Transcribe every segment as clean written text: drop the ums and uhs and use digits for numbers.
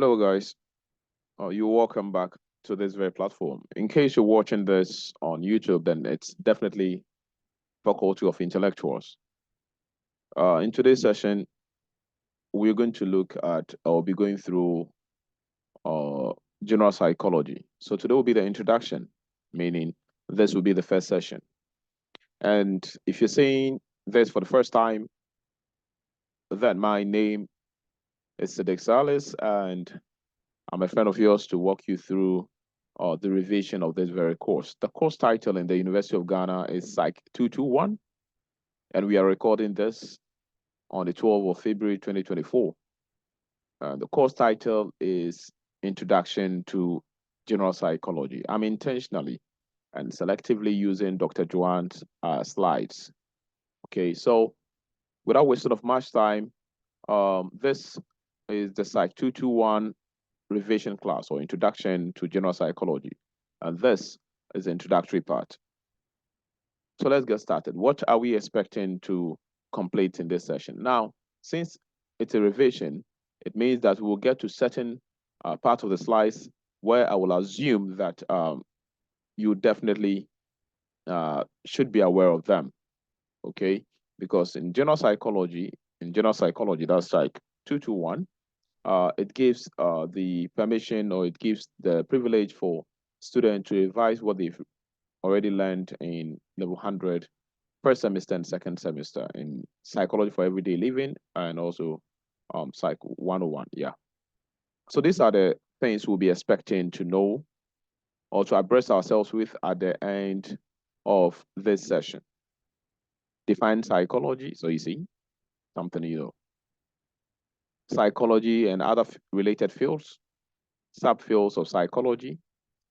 Hello, guys. You're welcome back to this very platform. In case you're watching this on YouTube, then it's definitely Faculty of Intellectuals. In today's session, we're going to look at or be going through uh, general psychology. So today will be the introduction, meaning this will be the first session. And if you're saying this for the first time, then my name is Siddik Salis, and I'm a friend of yours to walk you through the revision of this very course. The course title in the University of Ghana is Psych 221, and we are recording this on the 12th of February 2024. The course title is Introduction to General Psychology. I'm intentionally and selectively using Dr. Joanne's slides. Okay, so without wasting of much time, this is the Psych 221 revision class or introduction to general psychology. And this is the introductory part. So let's get started. What are we expecting to complete in this session? Now, since it's a revision, it means that we'll get to certain parts of the slides where I will assume that you definitely should be aware of them, okay? Because in general psychology, that's like 221, it gives the permission, or it gives the privilege for students to revise what they've already learned in level 100 first semester and second semester in psychology for everyday living, and also Psych 101. Yeah. So these are the things we'll be expecting to know or to abreast ourselves with at the end of this session. Define psychology. So you see, something you know. Psychology and other related fields, subfields of psychology,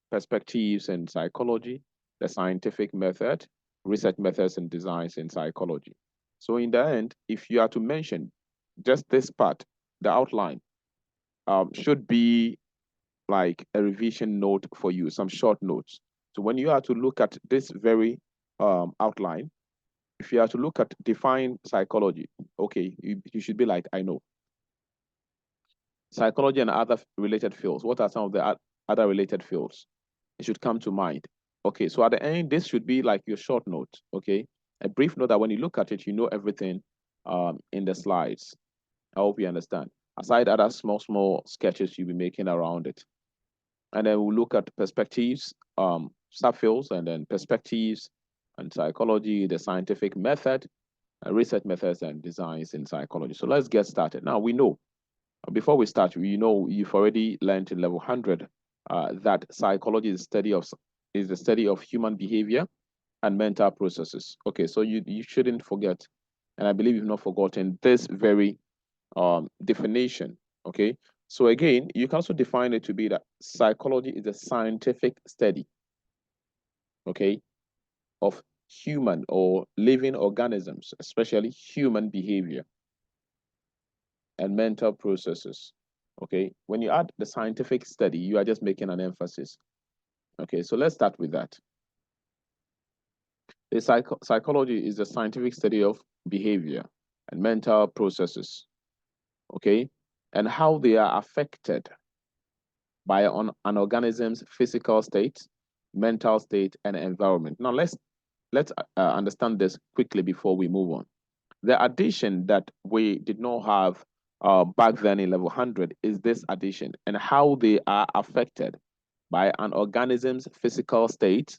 perspectives in psychology, the scientific method, research methods and designs in psychology. So in the end, if you are to mention just this part, the outline should be like a revision note for you, some short notes. So when you are to look at this very outline, if you are to look at define psychology, okay, you should be like, I know. Psychology and other related fields. What are some of the other related fields? It should come to mind. Okay, so at the end, this should be like your short note, okay? A brief note that when you look at it, you know everything in the slides. I hope you understand. Aside other small sketches you'll be making around it. And then we'll look at perspectives, subfields, and then perspectives and psychology, the scientific method, research methods and designs in psychology. So let's get started. Now we know, before we start, you know you've already learned in level 100 that psychology is the study of human behavior and mental processes. Okay, so you shouldn't forget, and I believe you've not forgotten this very definition. Okay, so again, you can also define it to be that psychology is a scientific study, okay, of human or living organisms, especially human behavior and mental processes. Okay, when you add the scientific study, you are just making an emphasis. Okay, so let's start with that. The psychology is the scientific study of behavior and mental processes, okay, and how they are affected by an organism's physical state, mental state, and environment. Now let's understand this quickly before we move on. The addition that we did not have back then in level 100 is this addition and how they are affected by an organism's physical state,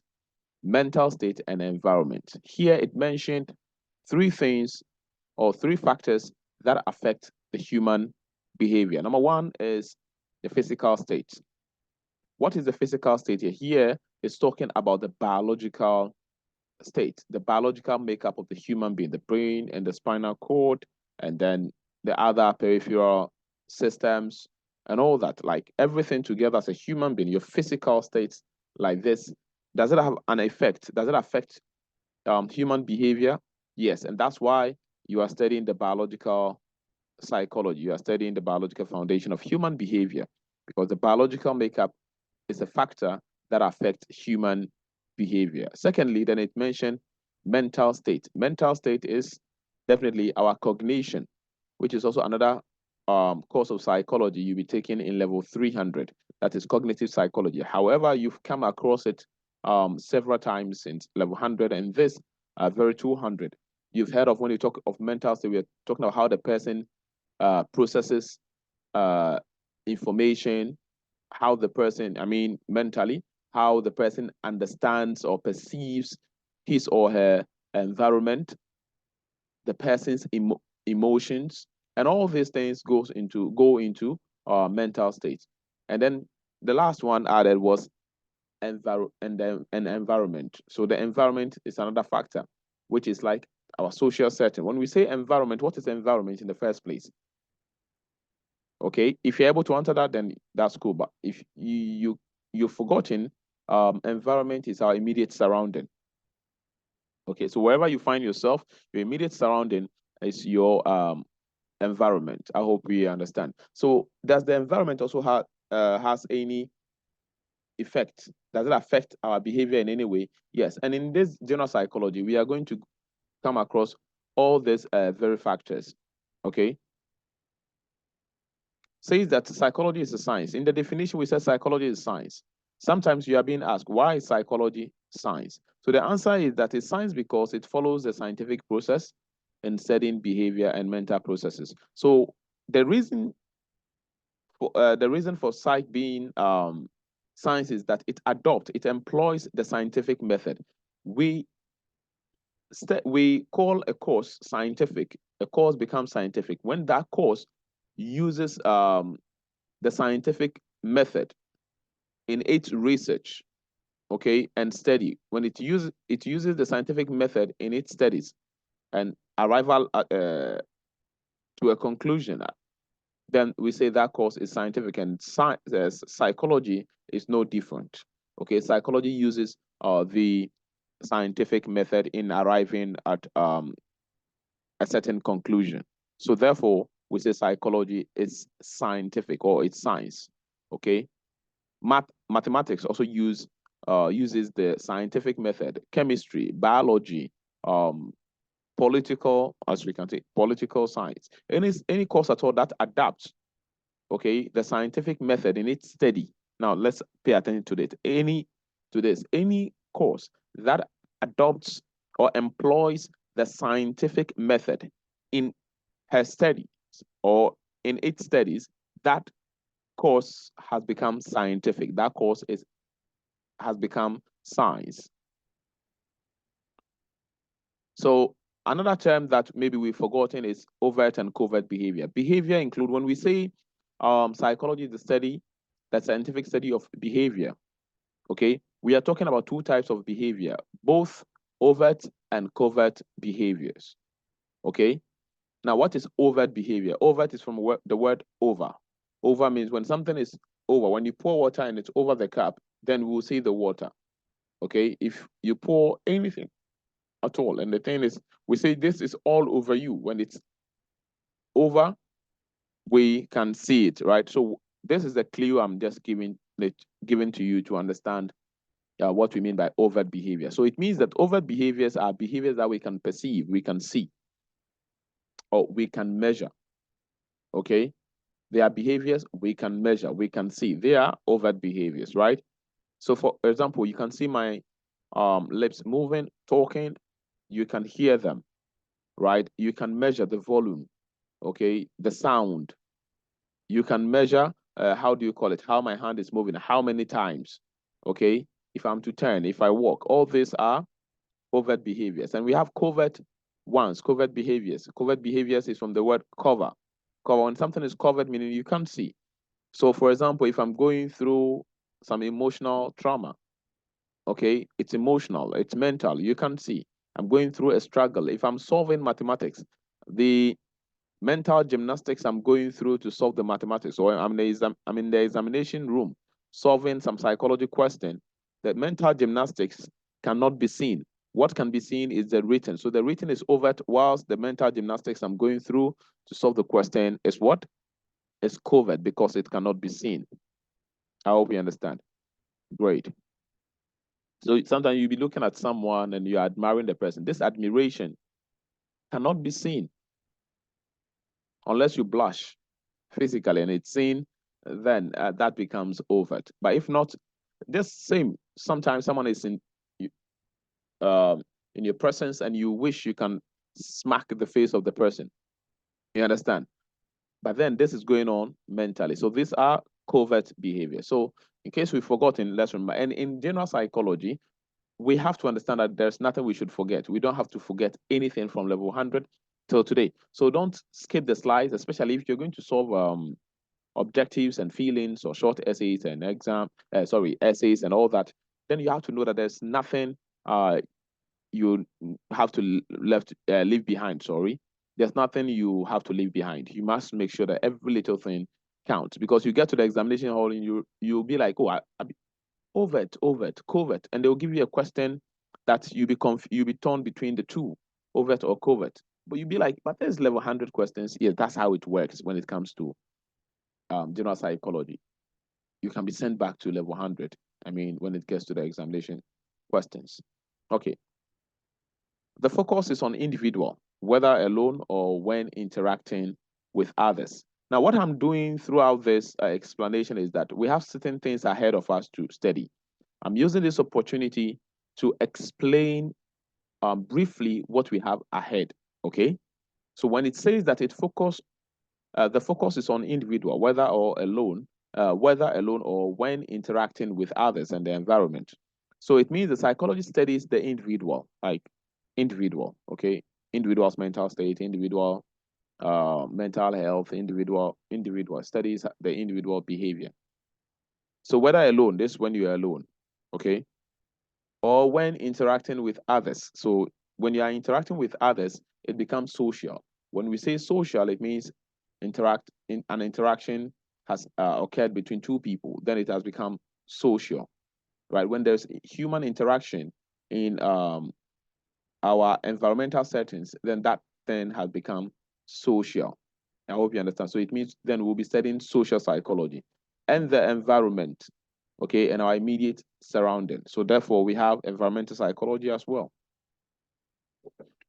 mental state, and environment. Here it mentioned three things or three factors that affect the human behavior. Number one is the physical state. What is the physical state here? Here it's talking about the biological state, the biological makeup of the human being, the brain and the spinal cord, and then the other peripheral systems and all that, like everything together as a human being, your physical state like this, does it have an effect? Does it affect human behavior? Yes, and that's why you are studying the biological psychology. You are studying the biological foundation of human behavior, because the biological makeup is a factor that affects human behavior. Secondly, then it mentioned mental state. Mental state is definitely our cognition, which is also another course of psychology you'll be taking in level 300. That is cognitive psychology. However, you've come across it several times since level 100, and this very 200. You've heard of, when you talk of mental state, we're talking about how the person processes information, how the person, mentally, how the person understands or perceives his or her environment, the person's emotions, and all these things go into mental state. And then the last one added was environment. So the environment is another factor, which is like our social setting. When we say environment, what is environment in the first place? Okay, if you're able to answer that, then that's cool. But if you've forgotten, environment is our immediate surrounding. Okay, so wherever you find yourself, your immediate surrounding is your environment. I hope we understand. So does the environment also has any effect? Does it affect our behavior in any way? Yes. And in this general psychology, we are going to come across all these very factors. Okay. Says that psychology is a science. In the definition, we say psychology is science. Sometimes you are being asked, why is psychology science? So the answer is that it's science because it follows the scientific process in studying behavior and mental processes. So the reason for psych being science is that it employs the scientific method. We call a course scientific. A course becomes scientific when that course uses the scientific method in its research, okay, and study. When it uses the scientific method in its studies and arrival to a conclusion, then we say that course is scientific. And psychology is no different. Okay, psychology uses the scientific method in arriving at a certain conclusion. So therefore, we say psychology is scientific, or it's science. Okay, mathematics also uses the scientific method. Chemistry, biology, political, as we can say, political science. Any course at all that adapts, okay, the scientific method in its study. Now let's pay attention to this. Any course that adopts or employs the scientific method in her studies or in its studies, that course has become scientific. That course has become science. So another term that maybe we've forgotten is overt and covert behavior. Behavior include, when we say psychology is the scientific study of behavior, okay, we are talking about two types of behavior, both overt and covert behaviors, okay? Now, what is overt behavior? Overt is from the word over. Over means when something is over. When you pour water and it's over the cup, then we'll see the water, okay? If you pour anything at all, and the thing is, we say this is all over you. When it's over, we can see it, right? So this is the clue I'm just giving to you to understand what we mean by overt behavior. So it means that overt behaviors are behaviors that we can perceive, we can see, or we can measure, okay? They are behaviors we can measure, we can see. They are overt behaviors, right? So for example, you can see my lips moving, talking, you can hear them, right? You can measure the volume, okay? The sound. You can measure, how do you call it? How my hand is moving, how many times, okay? If I'm to turn, if I walk, all these are overt behaviors. And we have covert ones, covert behaviors. Covert behaviors is from the word cover. Cover, when something is covered, meaning you can't see. So for example, if I'm going through some emotional trauma, okay, it's emotional, it's mental, you can't see. I'm going through a struggle. If I'm solving mathematics, the mental gymnastics I'm going through to solve the mathematics, or I'm in the examination room solving some psychology question, the mental gymnastics cannot be seen. What can be seen is the written. So the written is overt, whilst the mental gymnastics I'm going through to solve the question is what? Is covert, because it cannot be seen. I hope you understand. Great. So sometimes you'll be looking at someone and you're admiring the person. This admiration cannot be seen unless you blush. physically and it's seen, then that becomes overt. But if not, just same. Sometimes someone is in your presence and you wish you can smack the face of the person. You understand? But then this is going on mentally. So these are covert behavior. So in case we've forgotten, let's remember. And in general psychology, we have to understand that there's nothing we should forget. We don't have to forget anything from level 100 till today. So don't skip the slides, especially if you're going to solve objectives and feelings or short essays and essays and all that. Then you have to know that there's nothing you have to leave behind. Sorry, there's nothing you have to leave behind. You must make sure that every little thing counts, because you get to the examination hall and you'll be like, oh, overt, covert, and they'll give you a question that you'll be torn between the two, overt or covert. But you'll be like, but there's level 100 questions. Yes, that's how it works when it comes to general psychology. You can be sent back to level 100. I mean, when it gets to the examination questions. Okay. The focus is on individual, whether alone or when interacting with others. Now, what I'm doing throughout this explanation is that we have certain things ahead of us to study. I'm using this opportunity to explain briefly what we have ahead, okay? So when it says that the focus is on individual, whether alone or when interacting with others and the environment. So it means the psychology studies the individual, like individual, okay? Individual's mental state, individual mental health, individual studies the individual behavior. So whether alone, this is when you're alone, okay? Or when interacting with others. So when you are interacting with others, it becomes social. When we say social, it means an interaction has occurred between two people, then it has become social, right? When there's human interaction in our environmental settings, then that thing has become social. I hope you understand. So it means then we'll be studying social psychology and the environment, okay, and our immediate surrounding. So therefore, we have environmental psychology as well.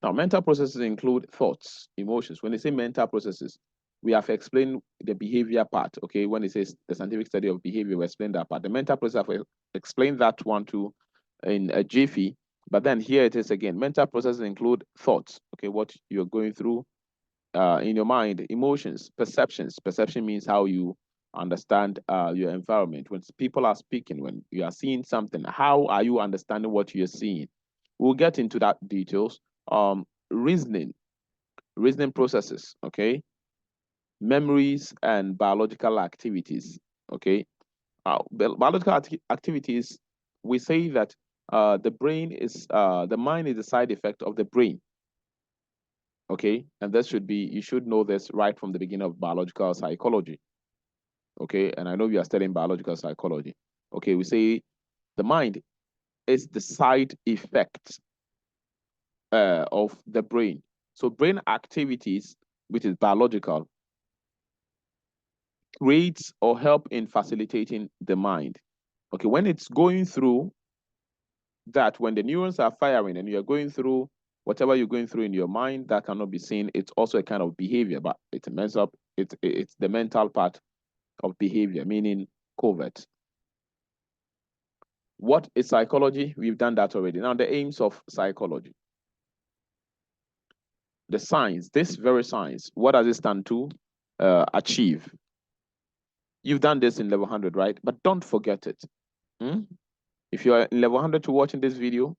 Now, mental processes include thoughts, emotions. When they say mental processes, we have explained the behavior part, okay? When it says the scientific study of behavior, we explain that part. The mental process, I've explained that one too in a jiffy, but then here it is again. Mental processes include thoughts, okay? What you're going through in your mind, emotions, perceptions. Perception means how you understand your environment. When people are speaking, when you are seeing something, how are you understanding what you're seeing? We'll get into that details. Reasoning processes, okay? Memories and biological activities, okay? Biological activities, we say that the mind is a side effect of the brain, okay? And you should know this right from the beginning of biological psychology, okay? And I know you are studying biological psychology, okay? We say the mind is the side effect of the brain. So brain activities, which is biological, creates or help in facilitating the mind. Okay, when it's going through that, when the neurons are firing and you're going through whatever you're going through in your mind that cannot be seen, it's also a kind of behavior, but it's the mental part of behavior, meaning covert. What is psychology? We've done that already. Now, the aims of psychology. The science, this very science, what does it stand to achieve? You've done this in level 100, right? But don't forget it. If you're in level 100 to watching this video,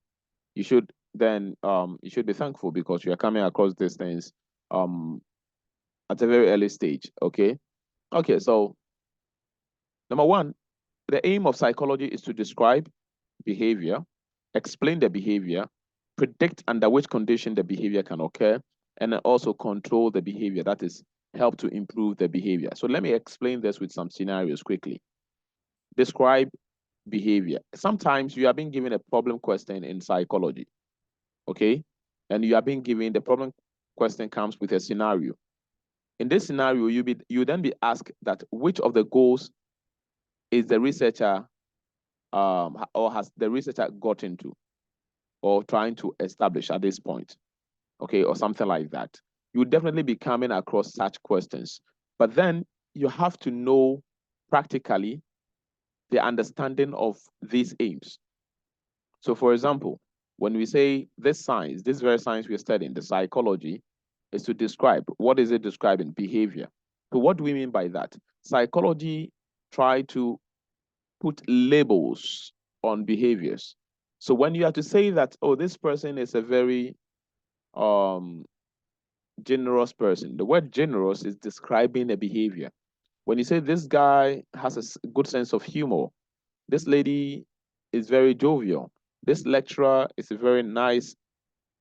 you should be thankful because you are coming across these things at a very early stage, okay? Okay, so number one, the aim of psychology is to describe behavior, explain the behavior, predict under which condition the behavior can occur, and then also control the behavior, that is, help to improve the behavior. So let me explain this with some scenarios quickly. Describe behavior. Sometimes you are being given a problem question in psychology, okay? And you are being given, the problem question comes with a scenario. In this scenario, you then be asked that which of the goals is the researcher or has the researcher gotten to or trying to establish at this point, okay, or something like that. You would definitely be coming across such questions. But then you have to know practically the understanding of these aims. So, for example, when we say this science, this very science we're studying, the psychology, is to describe, what is it describing? Behavior. So what do we mean by that? Psychology try to put labels on behaviors. So when you have to say that, oh, this person is a very um, generous person, the word generous is describing a behavior. When you say this guy has a good sense of humor, this lady is very jovial, this lecturer is a very nice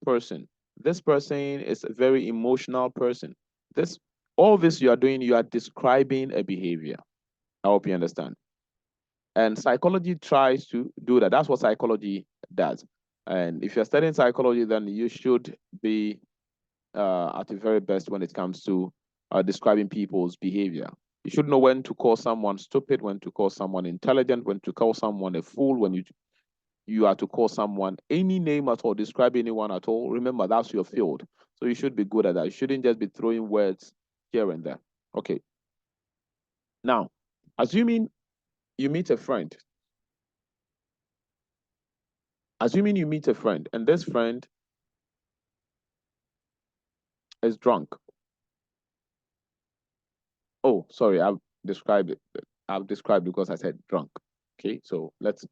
person, this person is a very emotional person. This all this you are doing, you are describing a behavior. I hope you understand. And psychology tries to do that. That's what psychology does. And if you're studying psychology, then you should be at the very best when it comes to describing people's behavior. You should know when to call someone stupid, when to call someone intelligent, when to call someone a fool, when you are to call someone any name at all, describe anyone at all. Remember, that's your field. So you should be good at that. You shouldn't just be throwing words here and there. Okay. Now, assuming you meet a friend, and this friend is drunk. Oh, sorry, I've described it. I've described because I said drunk. Okay, so let's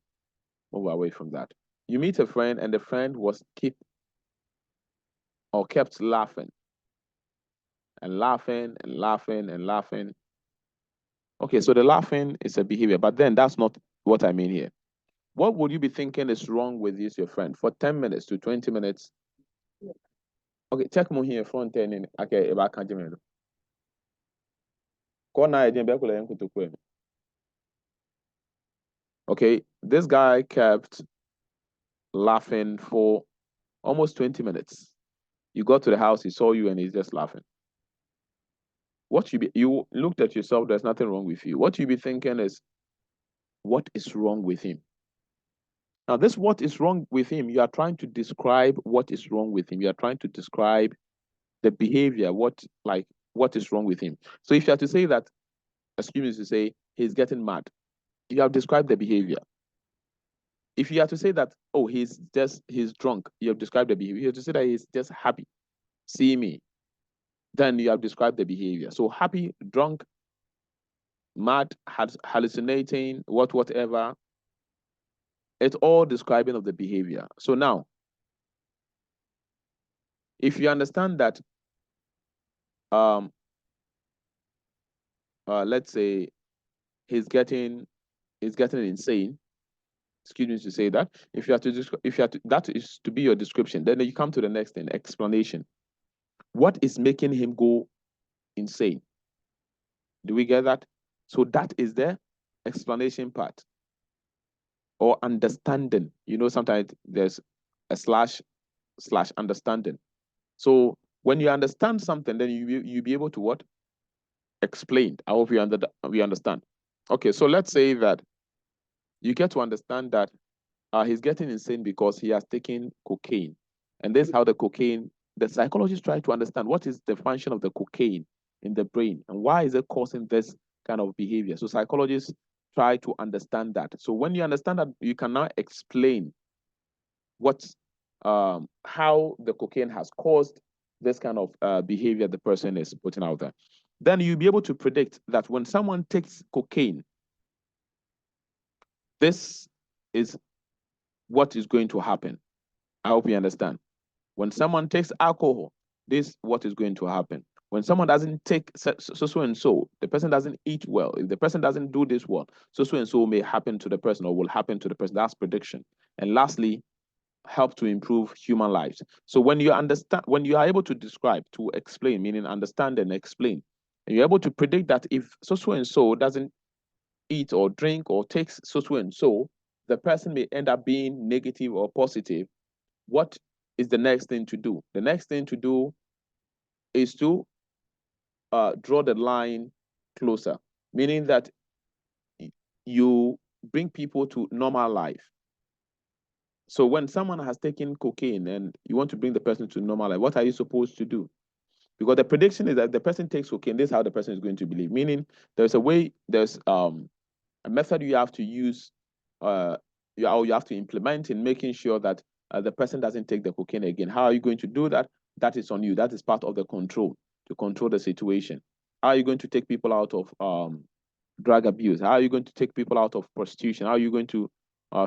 move away from that. You meet a friend, and the friend was kept laughing and laughing and laughing and laughing. Okay, so the laughing is a behavior, but then that's not what I mean here. What would you be thinking is wrong with this your friend for 10 minutes to 20 minutes? Okay, check more here front end. Okay, if I can't remember. Okay, this guy kept laughing for almost 20 minutes. You got to the house, he saw you, and he's just laughing. You looked at yourself, there's nothing wrong with you. What you be thinking is, what is wrong with him? Now, this what is wrong with him, you are trying to describe what is wrong with him. You are trying to describe the behavior, what is wrong with him. So if you have to say that, excuse me to say, he's getting mad, you have described the behavior. If you have to say that, oh, he's drunk, you have described the behavior. You have to say that he's just happy, see me, then you have described the behavior. So happy, drunk, mad, hallucinating, whatever, it's all describing of the behavior. So now, if you understand that, let's say he's getting insane. Excuse me to say that. That is to be your description. Then you come to the next thing, explanation. What is making him go insane? Do we get that? So that is the explanation part or understanding. Sometimes there's a slash understanding. So when you understand something, then you be able to what? Explain. I hope we understand. Okay, so let's say that you get to understand that he's getting insane because he has taken cocaine. And this is how the psychologists try to understand what is the function of the cocaine in the brain and why is it causing this kind of behavior. So psychologists try to understand that. So when you understand that, you can now explain how the cocaine has caused this kind of behavior the person is putting out there. Then you'll be able to predict that when someone takes cocaine, this is what is going to happen. I hope you understand. When someone takes alcohol, this is what is going to happen. When someone doesn't take so and so, the person doesn't eat well. If the person doesn't do this well, so and so may happen to the person or will happen to the person. That's prediction. And lastly, help to improve human lives. So when you understand, when you are able to describe, to explain, meaning understand and explain, and you're able to predict that if so and so doesn't eat or drink or takes so and so, the person may end up being negative or positive. What is the next thing to do? The next thing to do is to draw the line closer, meaning that you bring people to normal life. So when someone has taken cocaine and you want to bring the person to normal life, what are you supposed to do? Because the prediction is that the person takes cocaine, this is how the person is going to believe. Meaning there's a way, there's a method you have to use, you have to implement in making sure that the person doesn't take the cocaine again. How are you going to do that? That is on you. That is part of the control, to control the situation. How are you going to take people out of drug abuse? How are you going to take people out of prostitution? How are you going to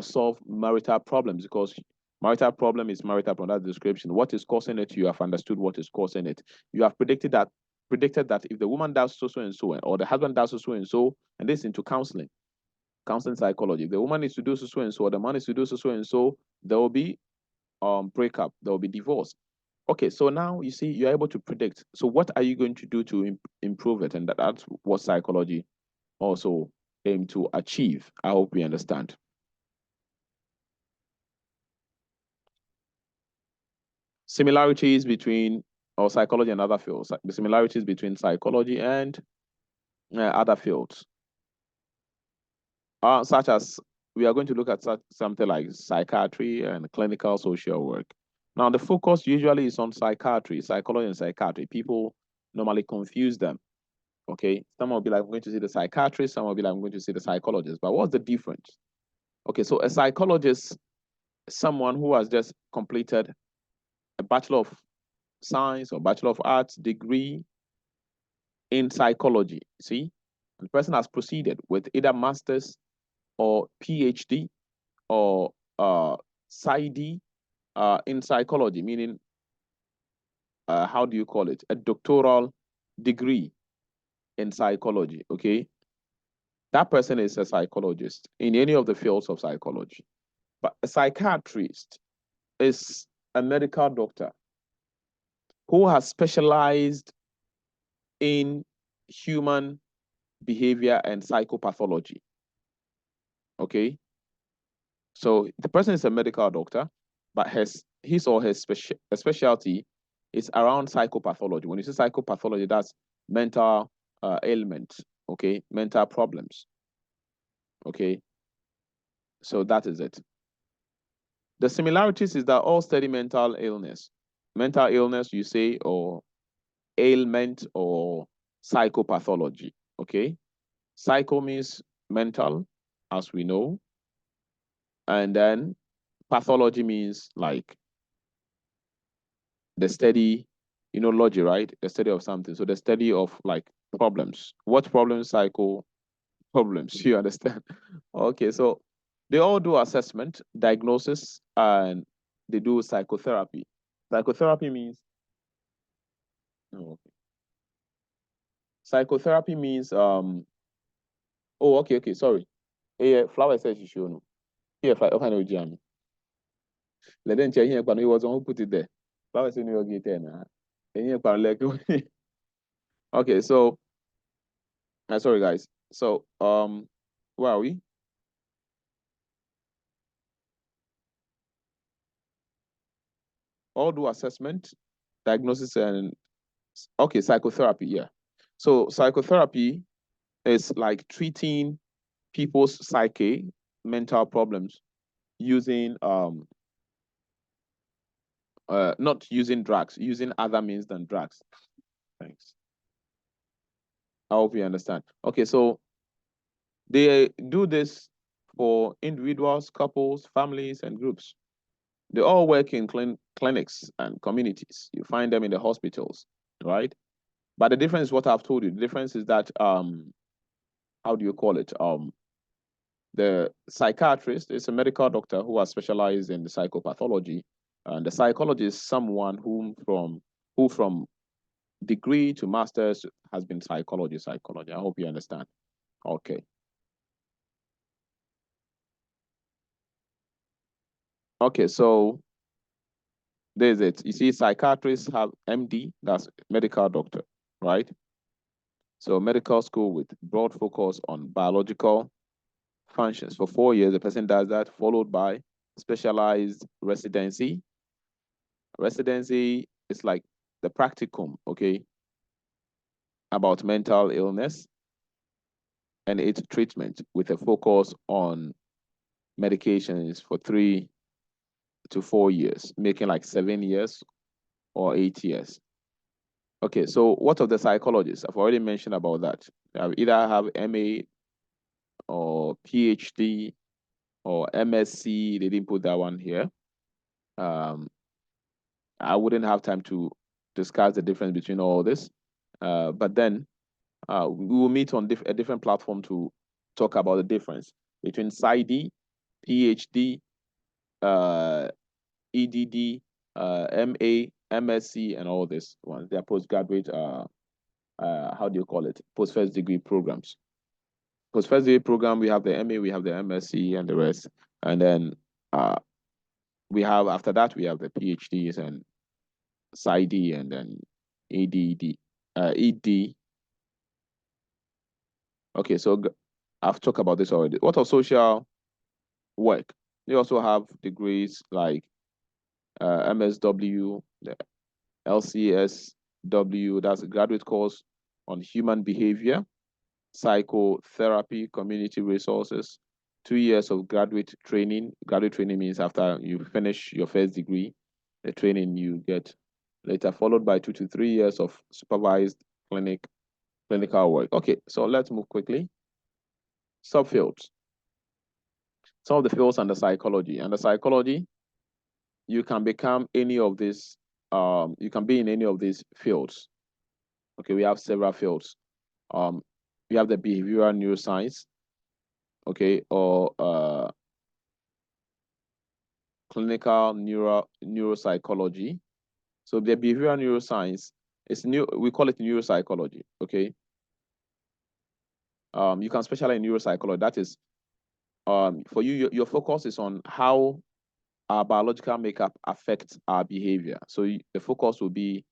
solve marital problems? Because marital problem is marital problem. That's the description. What is causing it? You have understood what is causing it. You have predicted that if the woman does so and so, or the husband does so and so, and this into counseling psychology. If the woman needs to do so and so, or the man needs to do so and so, there will be breakup, there will be divorce. Okay, so now you see you're able to predict. So what are you going to do to improve it? And that's what psychology also aim to achieve. I hope we understand. Similarities between psychology and other fields. The similarities between psychology and other fields, such as we are going to look at something like psychiatry and clinical social work. Now, the focus usually is on psychiatry, psychology and psychiatry. People normally confuse them. Okay, some will be like, I'm going to see the psychiatrist, some will be like, I'm going to see the psychologist. But what's the difference? Okay, so a psychologist is someone who has just completed a Bachelor of Science or Bachelor of Arts degree in psychology. See, the person has proceeded with either master's or PhD or PsyD in psychology, meaning how do you call it? A doctoral degree in psychology. Okay, that person is a psychologist in any of the fields of psychology. But a psychiatrist is a medical doctor who has specialized in human behavior and psychopathology. Okay, so the person is a medical doctor, but his or her specialty is around psychopathology. When you say psychopathology, that's mental ailment, okay, mental problems, okay. So that is it. The similarities is that all study mental illness. Mental illness, you say, or ailment or psychopathology, okay? Psycho means mental, as we know. And then pathology means like the study, logy, right? The study of something. So the study of like problems. What problems? Psycho problems. You understand? Okay, so they all do assessment, diagnosis, and they do psychotherapy. Psychotherapy means, oh, okay. Psychotherapy means, oh, okay, sorry. Yeah, flower says you show no. Here, okay, no, Jam. Let them check here, but it was on who put it there. Flower says you get there now. And here, like, okay, so, sorry, guys. So, where are we? All do assessment, diagnosis, and okay, psychotherapy. Yeah. So psychotherapy is like treating people's psyche, mental problems using not using drugs, using other means than drugs. Thanks. I hope you understand. Okay, so they do this for individuals, couples, families, and groups. They all work in clinics and communities. You find them in the hospitals, right? But the difference is what I've told you. The difference is that how do you call it? The psychiatrist is a medical doctor who has specialized in the psychopathology, and the psychologist is someone who from degree to master's has been psychology. I hope you understand. Okay. Okay, so there's it. You see, psychiatrists have MD, that's medical doctor, right? So medical school with broad focus on biological functions. For 4 years, the person does that, followed by specialized residency. Residency is like the practicum, okay, about mental illness and its treatment with a focus on medications for 3 to 4 years, making like 7 years or 8 years. Okay, so what of the psychologists? I've already mentioned about that. They either have MA or PhD or MSc. They didn't put that one here. I wouldn't have time to discuss the difference between all this. But then we will meet on a different platform to talk about the difference between PsyD, PhD, EDD, MA, MSc, and all this ones. They are postgraduate, how do you call it? Post first degree programs. Post first degree program, we have the MA, we have the MSc, and the rest. And then we have, after that, we have the PhDs and PsyD, and then ED. Okay, so I've talked about this already. What of social work? They also have degrees like MSW, the LCSW, that's a graduate course on human behavior, psychotherapy, community resources, 2 years of graduate training. Graduate training means after you finish your first degree, the training you get later, followed by 2 to 3 years of supervised clinical work. Okay, so let's move quickly. Subfields. Some of the fields under psychology. Under psychology, you can become any of these, you can be in any of these fields. Okay, we have several fields. We have the behavioral neuroscience, okay, or clinical neuropsychology. So the behavioral neuroscience is new, we call it neuropsychology, okay? You can specialize in neuropsychology. That is, for you, your focus is on how our biological makeup affects our behavior. So the focus will be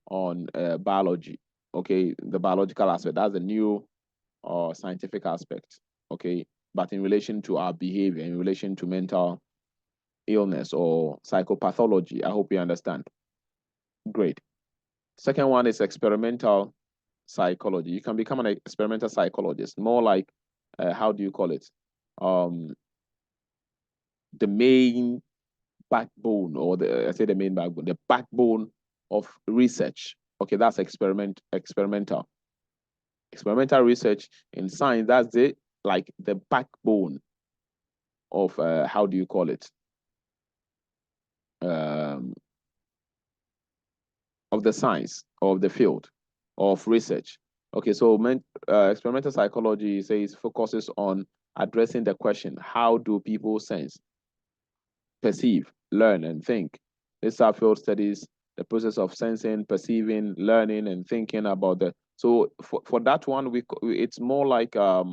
on biology, okay? The biological aspect, that's the new scientific aspect, okay? But in relation to our behavior, in relation to mental illness or psychopathology, I hope you understand. Great. Second one is experimental psychology. You can become an experimental psychologist, more like, how do you call it? The main backbone, or I say the main backbone, the backbone of research. Okay, that's experimental. Experimental research in science, that's it, like the backbone of, how do you call it? Of the science, of the field, of research. Okay, so experimental psychology focuses on addressing the question, how do people sense, perceive, learn, and think? This field studies the process of sensing, perceiving, learning, and thinking about the. So for that one, it's more like a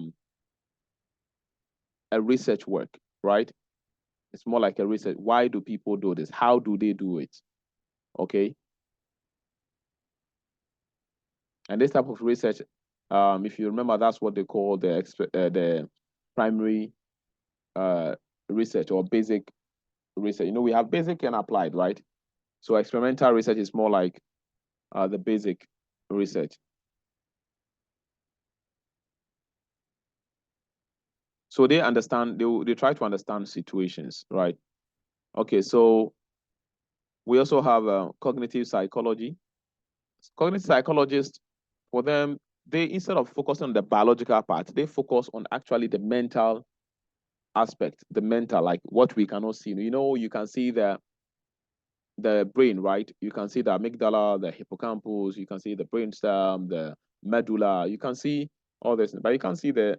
research work, right? It's more like a research. Why do people do this? How do they do it? Okay. And this type of research, if you remember, that's what they call the primary research or basic research. You know, we have basic and applied, right? So experimental research is more like the basic research. So they understand, they try to understand situations, right? Okay, so we also have cognitive psychology. Cognitive psychologists, for them, they, instead of focusing on the biological part, they focus on actually the mental aspect, the mental, like what we cannot see. You know, you can see the brain, right? You can see the amygdala, the hippocampus, you can see the brainstem, the medulla, you can see all this, but you can't see the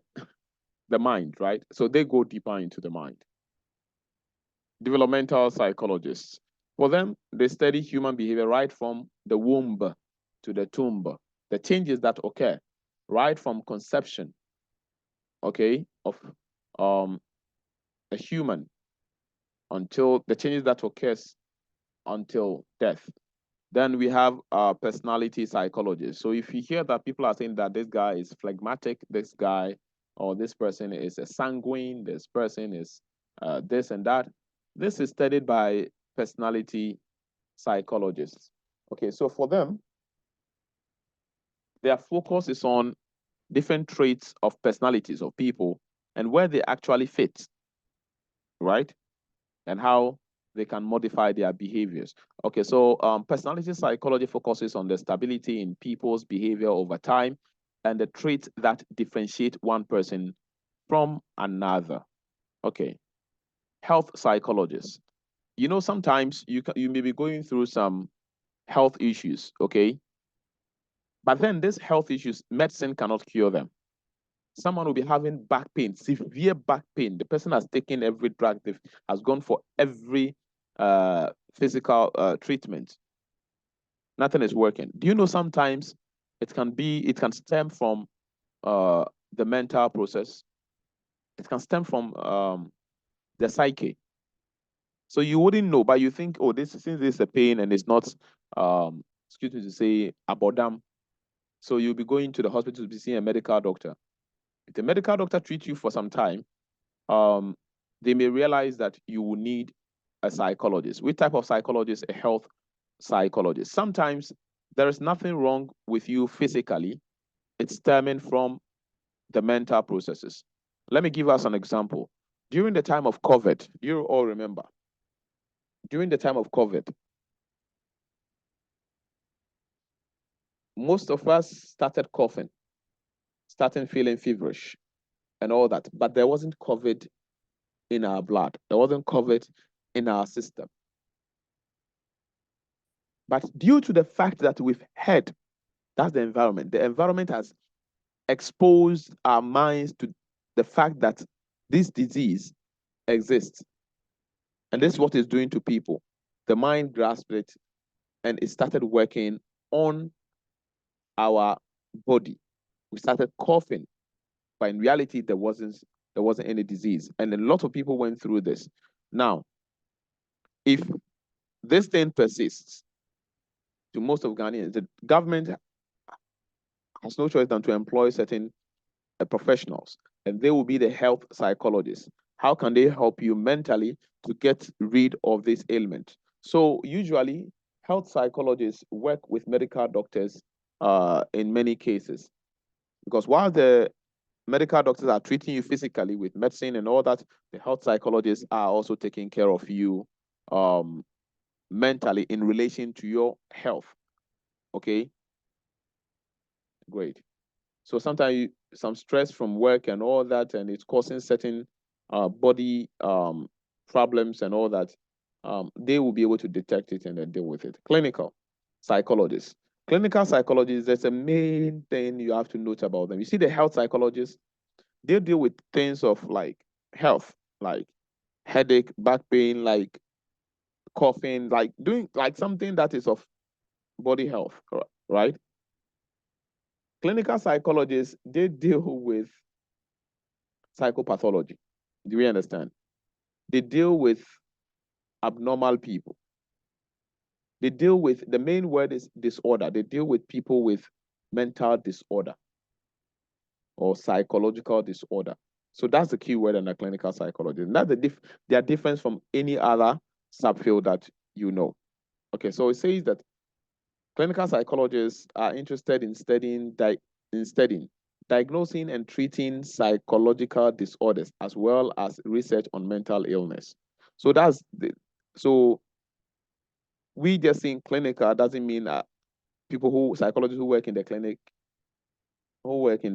mind, right? So they go deeper into the mind. Developmental psychologists, for them, they study human behavior right from the womb to the tomb, the changes that occur right from conception, okay, of a human, until the changes that occurs until death. Then we have personality psychology. So if you hear that people are saying that this guy is phlegmatic, this guy or this person is a sanguine, this person is this and that, this is studied by personality psychologists. Okay, so for them, their focus is on different traits of personalities of people and where they actually fit, right? And how they can modify their behaviors. Okay, so personality psychology focuses on the stability in people's behavior over time and the traits that differentiate one person from another. Okay, health psychologists. You know, sometimes you may be going through some health issues, okay? But then these health issues, medicine cannot cure them. Someone will be having back pain, severe back pain. The person has taken every drug, has gone for every physical treatment. Nothing is working. Do you know sometimes it can stem from the mental process. It can stem from the psyche. So you wouldn't know, but you think, oh, since this is a pain and it's not, excuse me to say, abodam. So you'll be going to the hospital to be seeing a medical doctor. If the medical doctor treats you for some time, they may realize that you will need a psychologist. Which type of psychologist? A health psychologist. Sometimes there is nothing wrong with you physically. It's stemming from the mental processes. Let me give us an example. During the time of COVID, you all remember, during the time of COVID, most of us started coughing, starting feeling feverish and all that, but there wasn't COVID in our blood. There wasn't COVID in our system. But due to the fact that we've had, that's the environment has exposed our minds to the fact that this disease exists. And this is what it's doing to people. The mind grasped it and it started working on our body. We started coughing, but in reality, there wasn't any disease. And a lot of people went through this. Now, if this thing persists to most of Ghanaians, the government has no choice than to employ certain professionals, and they will be the health psychologists. How can they help you mentally to get rid of this ailment? So usually, health psychologists work with medical doctors in many cases, because while the medical doctors are treating you physically with medicine and all that, the health psychologists are also taking care of you mentally in relation to your health. Okay, great. So sometimes some stress from work and all that, and it's causing certain body problems and all that. They will be able to detect it and then deal with it. Clinical psychologists. Clinical psychologists, there's a main thing you have to note about them. You see, the health psychologists, they deal with things of like health, like headache, back pain, like coughing, like doing like something that is of body health, right? Clinical psychologists, they deal with psychopathology. Do we understand? They deal with abnormal people. They deal with, the main word is disorder. They deal with people with mental disorder or psychological disorder. So that's the key word in a clinical psychologist. And that's their difference from any other subfield that you know. Okay, so it says that clinical psychologists are interested in studying diagnosing and treating psychological disorders, as well as research on mental illness. So so we just saying clinical doesn't mean psychologists who work in the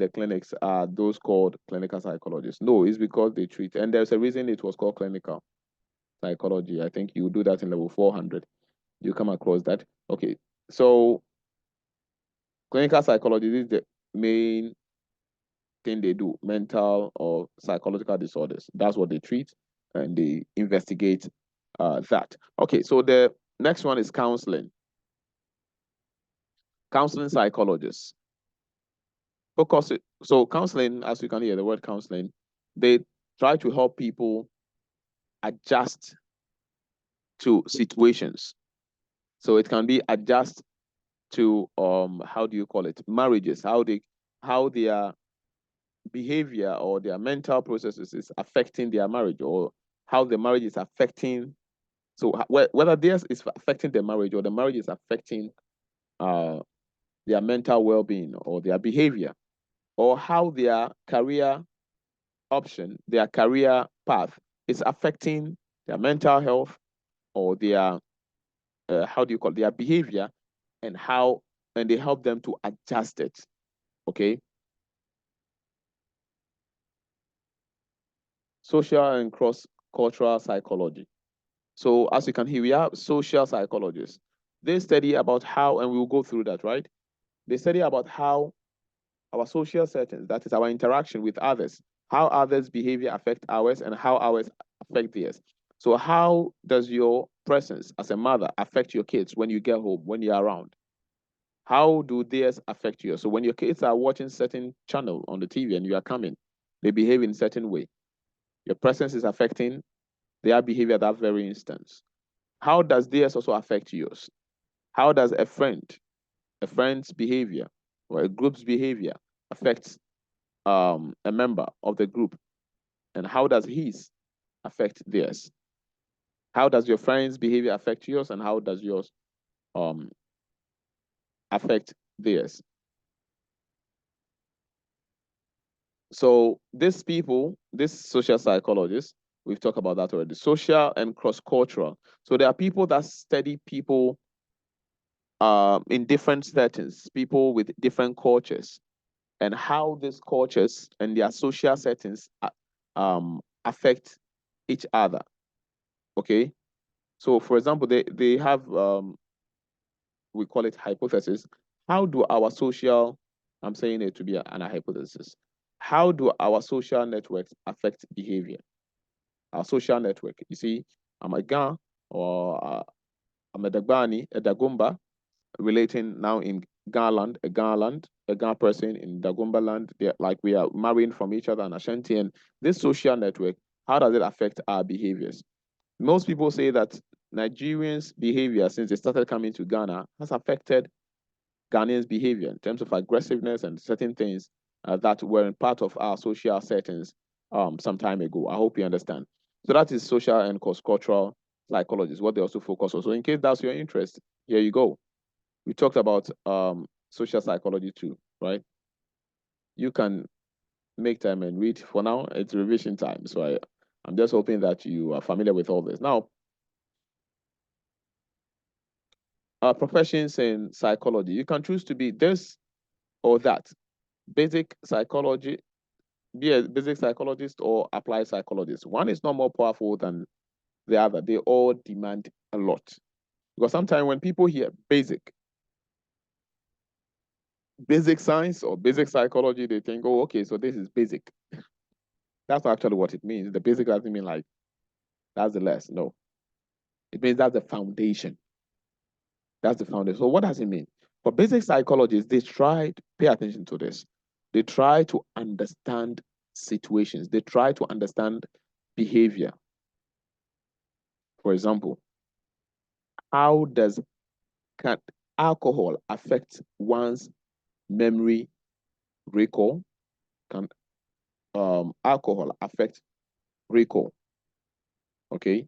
clinics are those called clinical psychologists. No, it's because they treat, and there's a reason it was called clinical psychology. I think you do that in level 400. You come across that. Okay, so clinical psychology is the main thing they do, mental or psychological disorders. That's what they treat, and they investigate that. Okay, so the next one is counseling. Counseling psychologists. So counseling, as you can hear, the word counseling, they try to help people adjust to situations. So it can be adjust to how do you call it, marriages, how their behavior or their mental processes is affecting their marriage, or how the marriage is affecting, so whether theirs is affecting the marriage or the marriage is affecting their mental well-being or their behavior, or how their career option, their career path is affecting their mental health or their how do you call it, their behavior, and they help them to adjust it. Okay. Social and cross-cultural psychology. So as you can hear, we are social psychologists. They study about how, and we will go through that, right? They study about how our social settings, that is our interaction with others, how others' behavior affect ours and how ours affect theirs. So how does your presence as a mother affect your kids when you get home, when you're around? How do theirs affect you? So when your kids are watching certain channel on the TV and you are coming, they behave in a certain way. Your presence is affecting their behavior at that very instance. How does theirs also affect yours? How does a friend's behavior or a group's behavior affect a member of the group? And how does his affect theirs? How does your friend's behavior affect yours? And how does yours um, affect theirs? So these people, these social psychologists, we've talked about that already, social and cross-cultural. So there are people that study people in different settings, people with different cultures, and how these cultures and their social settings affect each other. Okay. So for example, they have we call it hypothesis. How do our social, I'm saying it to be an hypothesis. How do our social networks affect behavior? Our social network. You see, I'm a Ga or I'm a Dagbani, a Dagumba, relating now in a Ga person in Dagumba land. They're like we are marrying from each other and Ashanti. And this social network, how does it affect our behaviors? Most people say that Nigerians' behavior since they started coming to Ghana has affected Ghanaians' behavior in terms of aggressiveness and certain things that were part of our social settings some time ago. I hope you understand. So that is social and cross-cultural psychology, is what they also focus on. So in case that's your interest, here you go. We talked about social psychology too, right? You can make time and read. For now, it's revision time. So I'm just hoping that you are familiar with all this. Now, professions in psychology, you can choose to be this or that. Basic psychology, be a basic psychologist or applied psychologist. One is not more powerful than the other. They all demand a lot. Because sometimes when people hear basic science or basic psychology, they think, oh, okay, so this is basic. That's not actually what it means. The basic doesn't mean like that's the less. No, it means that's the foundation. That's the foundation. So what does it mean? For basic psychologists, they try to pay attention to this. They try to understand situations. They try to understand behavior. For example, how does can alcohol affect one's memory recall? Can alcohol affect recall? Okay.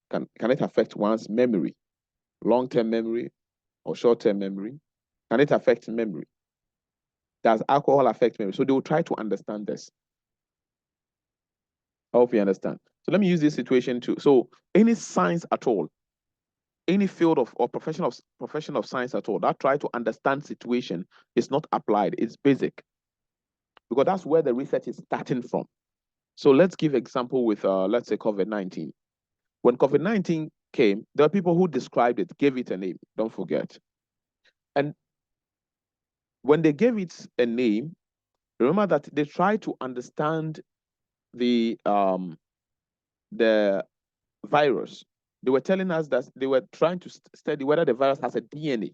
Can it affect one's memory, long-term memory or short-term memory? Can it affect memory? Does alcohol affect memory? So they will try to understand this. I hope you understand. So let me use this situation too. So any science at all, any field of or profession of science at all that try to understand situation is not applied. It's basic because that's where the research is starting from. So let's give example with let's say COVID-19. When COVID-19 came, there are people who described it, gave it a name. Don't forget. And when they gave it a name, remember that they tried to understand the virus. They were telling us that they were trying to study whether the virus has a DNA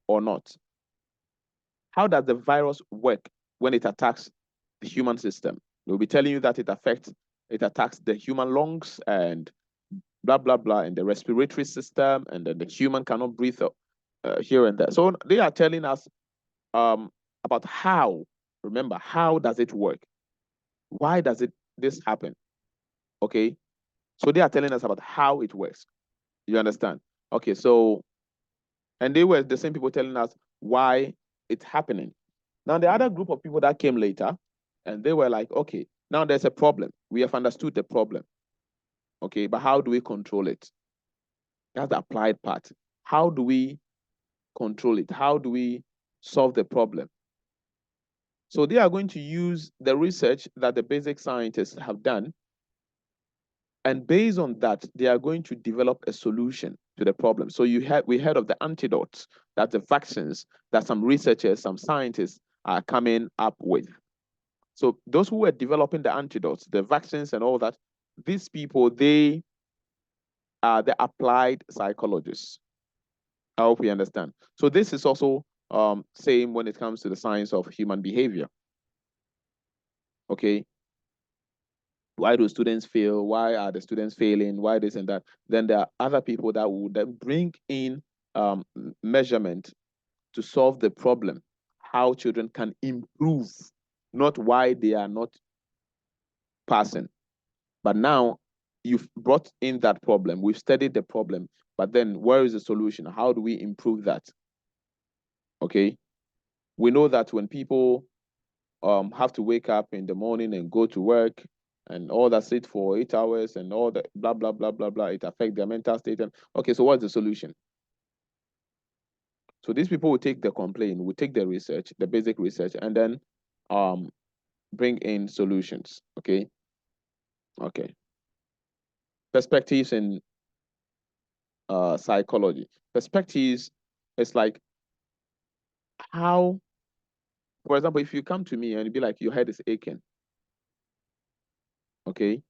or not. How does the virus work when it attacks the human system? They'll be telling you that it attacks the human lungs and blah, blah, blah, and the respiratory system, and then the human cannot breathe here and there. So they are telling us about how, remember, how does it work? Why does this happen? Okay. So they are telling us about how it works. You understand? Okay. So, and they were the same people telling us why it's happening. Now, the other group of people that came later, and they were like, okay, now there's a problem. We have understood the problem. Okay, but how do we control it? That's the applied part. How do we control it? How do we solve the problem? So they are going to use the research that the basic scientists have done. And based on that, they are going to develop a solution to the problem. So we heard of the antidotes, that the vaccines that some researchers, some scientists are coming up with. So those who were developing the antidotes, the vaccines and all that, these people, they are the applied psychologists. I hope we understand. So this is also same when it comes to the science of human behavior. Okay. Why do students fail? Why are the students failing? Why this and that? Then there are other people that would then bring in measurement to solve the problem, how children can improve, not why they are not passing. But now you've brought in that problem. We've studied the problem, but then where is the solution? How do we improve that? Okay. We know that when people have to wake up in the morning and go to work and all that, sit for 8 hours and all that, blah, blah, blah, blah, blah, it affects their mental state. And okay, so what's the solution? So these people will take the complaint, will take the research, the basic research, and then bring in solutions. Okay. Okay. Perspectives in psychology. Perspectives is like how, for example, if you come to me and be like, your head is aching, okay,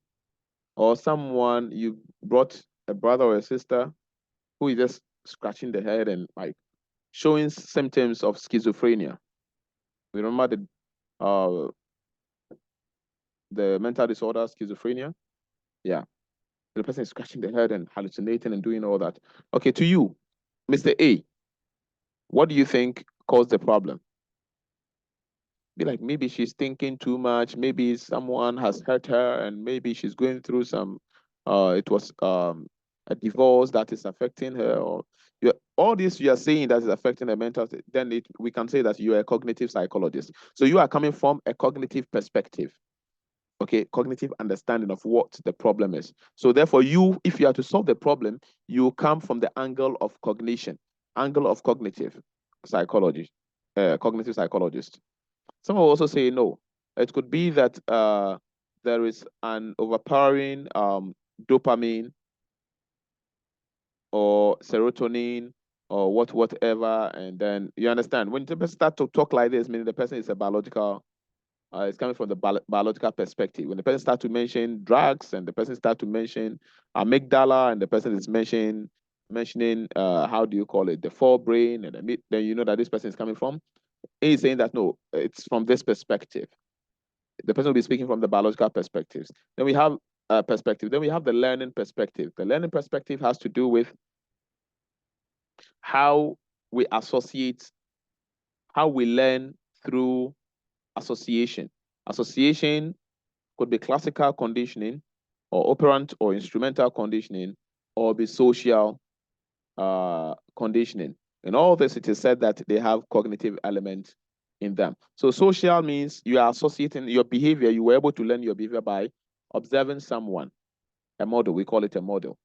or someone, you brought a brother or a sister who is just scratching the head and like showing symptoms of schizophrenia. Remember the mental disorder schizophrenia? Yeah. The person is scratching the head and hallucinating and doing all that. Okay, to you, Mr. A, what do you think caused the problem? Be like, maybe she's thinking too much, maybe someone has hurt her, and maybe she's going through some it was a divorce that is affecting her, or all this you are saying that is affecting her mental state, then we can say that you are a cognitive psychologist. So you are coming from a cognitive perspective, okay, cognitive understanding of what the problem is. So therefore, you, if you are to solve the problem, you come from the angle of cognition, angle of cognitive psychology, cognitive psychologist. Some will also say no. It could be that there is an overpowering dopamine or serotonin or whatever, and then you understand when the person start to talk like this, meaning the person is a biological. It's coming from the biological perspective. When the person start to mention drugs, and the person start to mention amygdala, and the person is mentioning how do you call it, the forebrain, and then you know that this person is coming from. He's saying that no, it's from this perspective. The person will be speaking from the biological perspectives. Then we have perspective. Then we have the learning perspective. The learning perspective has to do with how we associate, how we learn through association. Association could be classical conditioning, or operant or instrumental conditioning, or be social conditioning. In all this, it is said that they have cognitive elements in them. So social means you are associating your behavior. You were able to learn your behavior by observing someone, a model. We call it a model.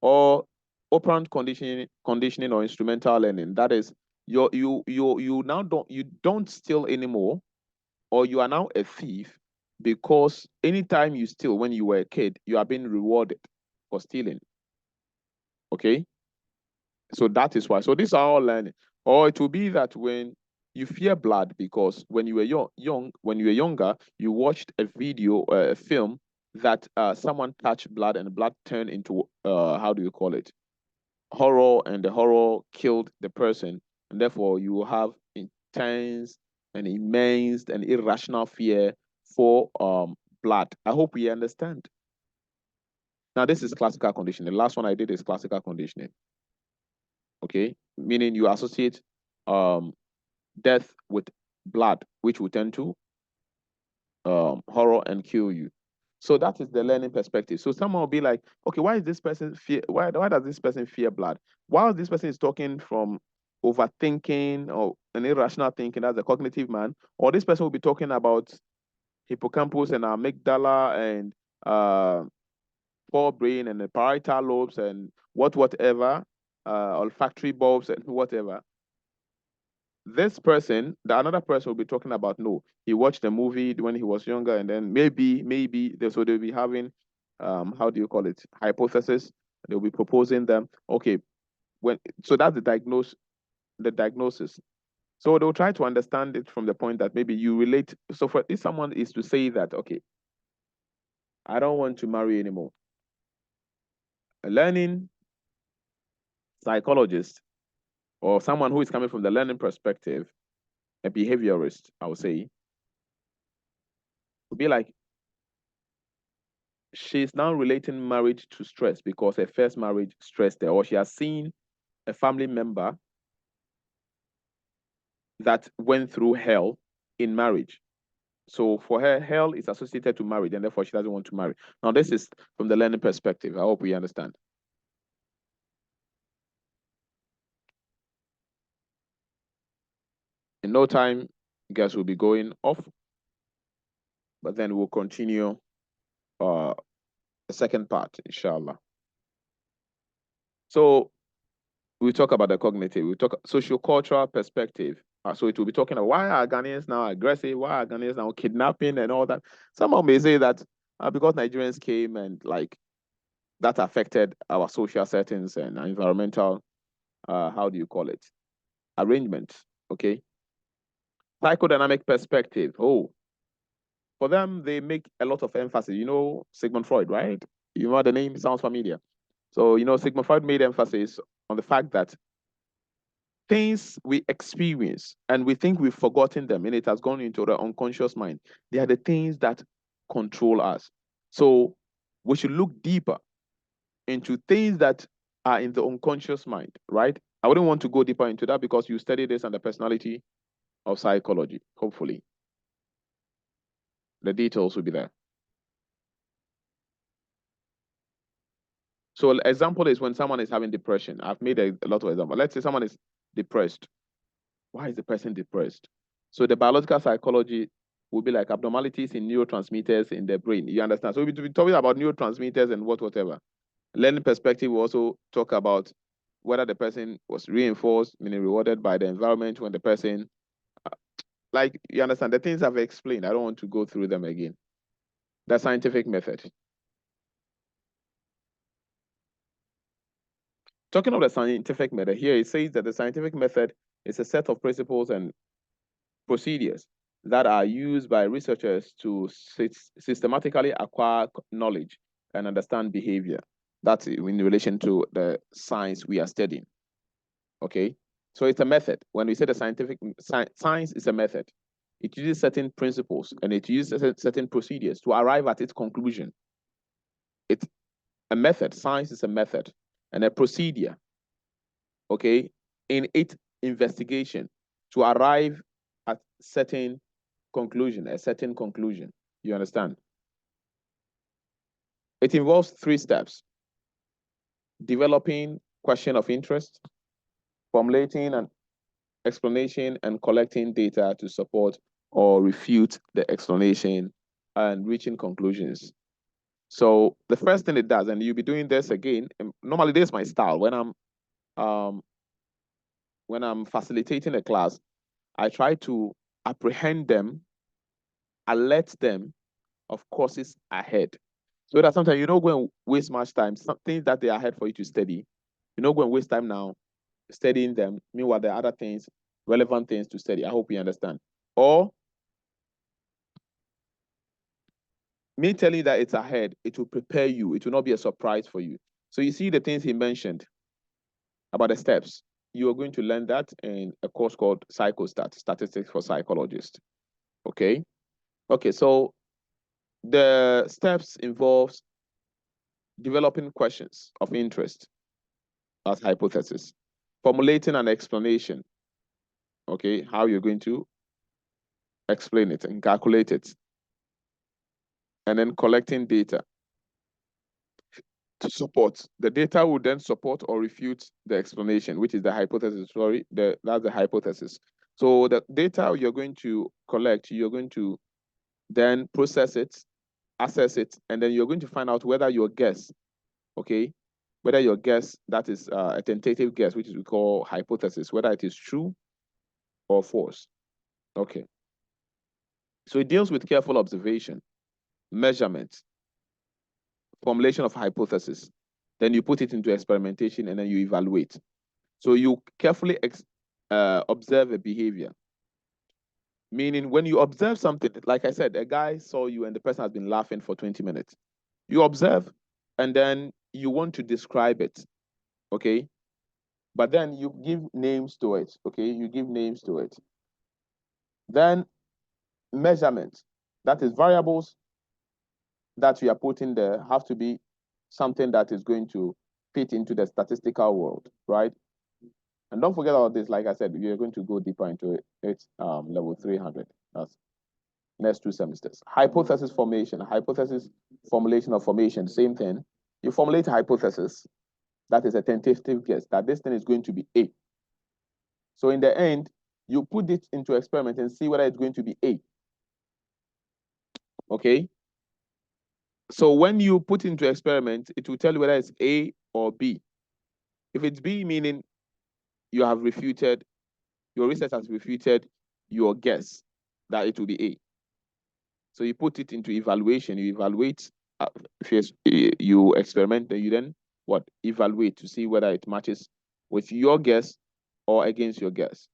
Or operant conditioning or instrumental learning. That is, you now don't steal anymore, or you are now a thief, because anytime you steal when you were a kid, you are being rewarded for stealing. Okay. So that is why. So these are all learning. Or it will be that when you fear blood because when you were when you were younger, you watched a video, a film that someone touched blood and the blood turned into how do you call it? Horror, and the horror killed the person, and therefore you will have intense and immense and irrational fear for blood. I hope we understand. Now this is classical conditioning. The last one I did is classical conditioning. Okay, meaning you associate death with blood, which will tend to horror and kill you. So that is the learning perspective. So someone will be like, okay, why is this person fear? Why does this person fear blood? While this person is talking from overthinking or an irrational thinking, as a cognitive man, or this person will be talking about hippocampus and amygdala and forebrain and the parietal lobes and whatever, olfactory bulbs and whatever. This person, the another person will be talking about, no, he watched the movie when he was younger, and then maybe so they'll be having, how do you call it, hypothesis. They'll be proposing them. Okay, so that's the diagnosis. So they'll try to understand it from the point that maybe you relate. So for if someone is to say that, okay, I don't want to marry anymore, a learning psychologist or someone who is coming from the learning perspective, a behaviorist, I would say, would be like, she's now relating marriage to stress because her first marriage stressed her, or she has seen a family member that went through hell in marriage. So for her, hell is associated to marriage, and therefore she doesn't want to marry. Now, this is from the learning perspective. I hope we understand. In no time, guys will be going off, but then we'll continue the second part, inshallah. So we talk about the cognitive, we talk socio-cultural perspective. So it will be talking about why are Ghanaians now aggressive, why are Ghanaians now kidnapping and all that. Someone may say that because Nigerians came and like that affected our social settings and environmental, how do you call it, arrangement, okay? Psychodynamic perspective, oh, for them, they make a lot of emphasis. You know Sigmund Freud, right? You know the name sounds familiar. So, you know, Sigmund Freud made emphasis on the fact that things we experience and we think we've forgotten them and it has gone into the unconscious mind. They are the things that control us. So we should look deeper into things that are in the unconscious mind, right? I wouldn't want to go deeper into that because you study this under personality of psychology, hopefully. The details will be there. So an example is when someone is having depression. I've made a lot of examples. Let's say someone is depressed. Why is the person depressed? So the biological psychology will be like abnormalities in neurotransmitters in the brain. You understand? So we'll be talking about neurotransmitters and whatever. Learning perspective will also talk about whether the person was reinforced, meaning rewarded by the environment when the person, like, you understand, the things I've explained. I don't want to go through them again. The scientific method. Talking of the scientific method, here it says that the scientific method is a set of principles and procedures that are used by researchers to systematically acquire knowledge and understand behavior. That's in relation to the science we are studying. Okay, so it's a method. When we say the scientific science is a method, it uses certain principles and it uses certain procedures to arrive at its conclusion. It's a method. Science is a method and a procedure, okay, in its investigation to arrive at certain conclusion, a certain conclusion. You understand? It involves 3 steps: developing question of interest, formulating an explanation, and collecting data to support or refute the explanation, and reaching conclusions. So the first thing it does, and you'll be doing this again, normally this is my style. When I'm facilitating a class, I try to apprehend them, alert them of courses ahead. So that sometimes you don't go and waste much time. Some things that they are ahead for you to study, you don't go and waste time now studying them. Meanwhile, there are other things, relevant things to study. I hope you understand. Or me telling you that it's ahead, it will prepare you. It will not be a surprise for you. So you see the things he mentioned about the steps. You are going to learn that in a course called Psychostat, Statistics for Psychologists. Okay? Okay, so the steps involves developing questions of interest as hypothesis, formulating an explanation, okay, how you're going to explain it and calculate it, and then collecting data to support. The data will then support or refute the explanation, which is the hypothesis. Sorry, that's the hypothesis. So the data you're going to collect, you're going to then process it assess it, and then you're going to find out whether your guess, okay, whether your guess, that is a tentative guess, which is we call hypothesis, whether it is true or false. Okay. So it deals with careful observation, measurement, formulation of hypothesis. Then you put it into experimentation, and then you evaluate. So you carefully observe a behavior. Meaning when you observe something, like I said, a guy saw you and the person has been laughing for 20 minutes. You observe, and then you want to describe it, okay? But then you give names to it, okay? You give names to it. Then measurement, that is variables that you are putting there have to be something that is going to fit into the statistical world, right? And don't forget about this, like I said, we are going to go deeper into it, level 300. That's next 2 semesters. Hypothesis formation, hypothesis formulation or formation, same thing. You formulate a hypothesis, that is a tentative guess, that this thing is going to be A. So in the end, you put it into experiment and see whether it's going to be A. Okay? So when you put into experiment, it will tell you whether it's A or B. If it's B, meaning you have refuted, your research has refuted your guess that it will be A. So you put it into evaluation, you evaluate, if you experiment, then you then what? Evaluate to see whether it matches with your guess or against your guess.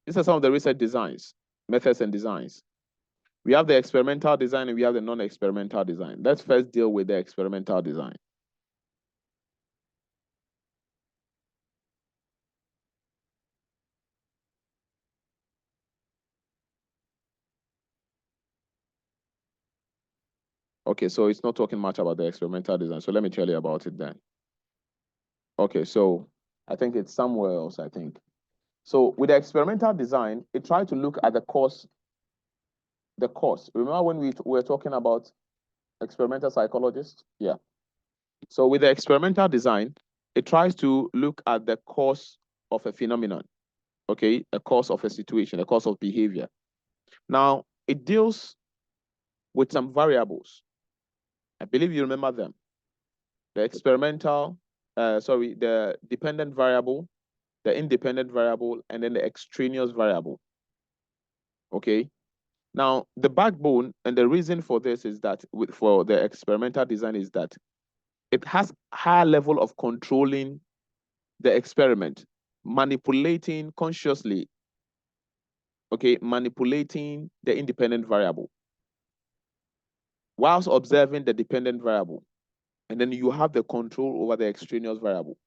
These are some of the research designs, methods and designs. We have the experimental design and we have the non-experimental design. Let's first deal with the experimental design. Okay, so it's not talking much about the experimental design. So let me tell you about it then. Okay, so I think it's somewhere else, I think. So with the experimental design, it tried to look at the cause. Remember when we were talking about experimental psychologists? Yeah. So with the experimental design, it tries to look at the cause of a phenomenon, okay? A cause of a situation, a cause of behavior. Now, it deals with some variables. I believe you remember them. The the dependent variable, the independent variable, and then the extraneous variable, okay? Now, the backbone and the reason for this is that for the experimental design is that it has higher level of controlling the experiment, manipulating consciously, okay, manipulating the independent variable whilst observing the dependent variable. And then you have the control over the extraneous variable.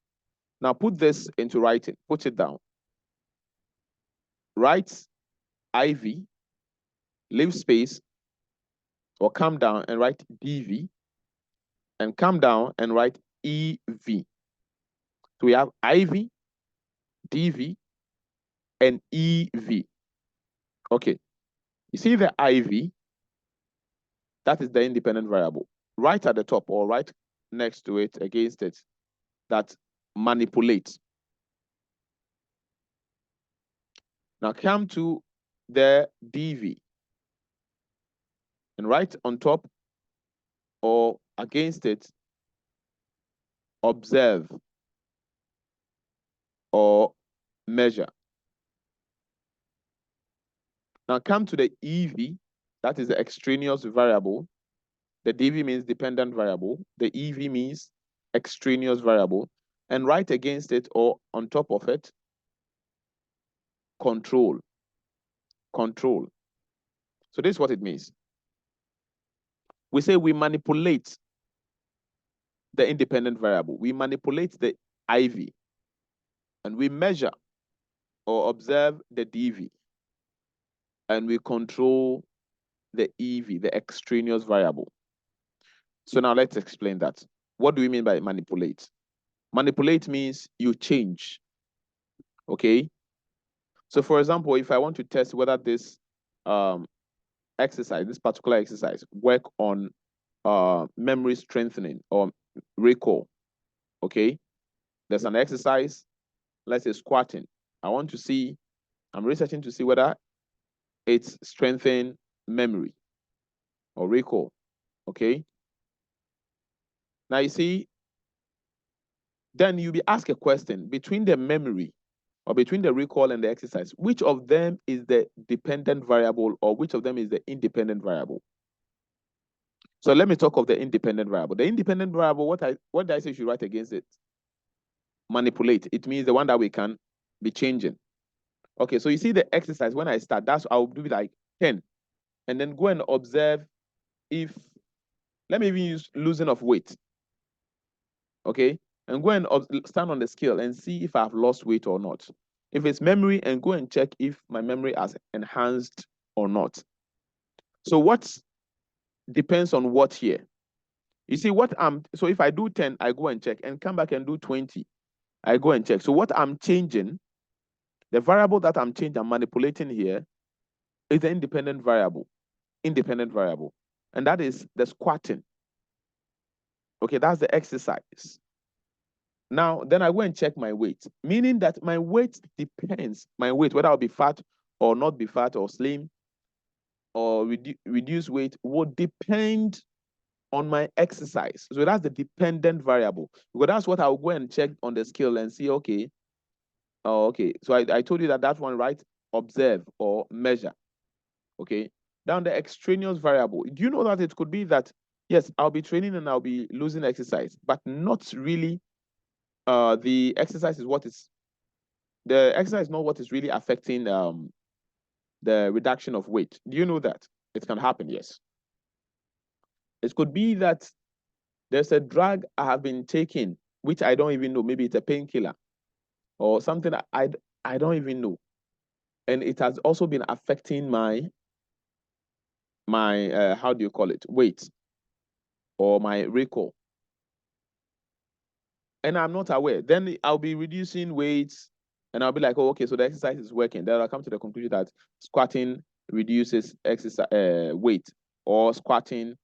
Now put this into writing, put it down. Write IV, leave space, or come down and write DV, and come down and write EV. So we have IV, DV, and EV. Okay, you see the IV, that is the independent variable. Right at the top or right next to it, against it, that manipulates. Now come to the DV, and right on top or against it, observe or measure. Now come to the EV, that is the extraneous variable. The DV means dependent variable. The EV means extraneous variable. And right against it or on top of it, control. Control. So this is what it means. We say we manipulate the independent variable. We manipulate the IV. And we measure or observe the DV. And we control the EV, the extraneous variable. So now let's explain that. What do we mean by manipulate? Manipulate means you change, okay? So for example, if I want to test whether this exercise, this particular exercise, work on memory strengthening or recall, okay? There's an exercise, let's say squatting. I'm researching to see whether it's strengthening memory. or recall. Okay. Now you see, then you'll be asked a question between the memory or between the recall and the exercise, which of them is the dependent variable or which of them is the independent variable? So let me talk of the independent variable. The independent variable, what did I say you should write against it? Manipulate. It means the one that we can be changing. Okay, so you see the exercise when I start, I'll do like 10 and then go and observe if, let me even use losing of weight. Okay, and go and stand on the scale and see if I've lost weight or not. If it's memory, and go and check if my memory has enhanced or not. So what depends on what here? You see so if I do 10, I go and check and come back and do 20. I go and check. So what I'm changing, the variable that I'm changing, I'm manipulating here is the independent variable. And that is the squatting. Okay, that's the exercise. Now, then I go and check my weight, meaning that my weight depends, whether I'll be fat or not be fat or slim or reduce weight will depend on my exercise. So that's the dependent variable. Because that's what I'll go and check on the scale and see, okay, okay. So I told you that one, right? Observe or measure. Okay. Down the extraneous variable. Do you know that it could be that, yes, I'll be training and I'll be losing exercise, but not really the exercise is what is, the exercise is not what is really affecting the reduction of weight. Do you know that? It can happen, yes. It could be that there's a drug I have been taking, which I don't even know. Maybe it's a painkiller or something I don't even know. And it has also been affecting my how do you call it, weight or my recall. And I'm not aware. Then I'll be reducing weights and I'll be like, oh, okay, so the exercise is working. Then I'll come to the conclusion that squatting reduces exercise weight, or squatting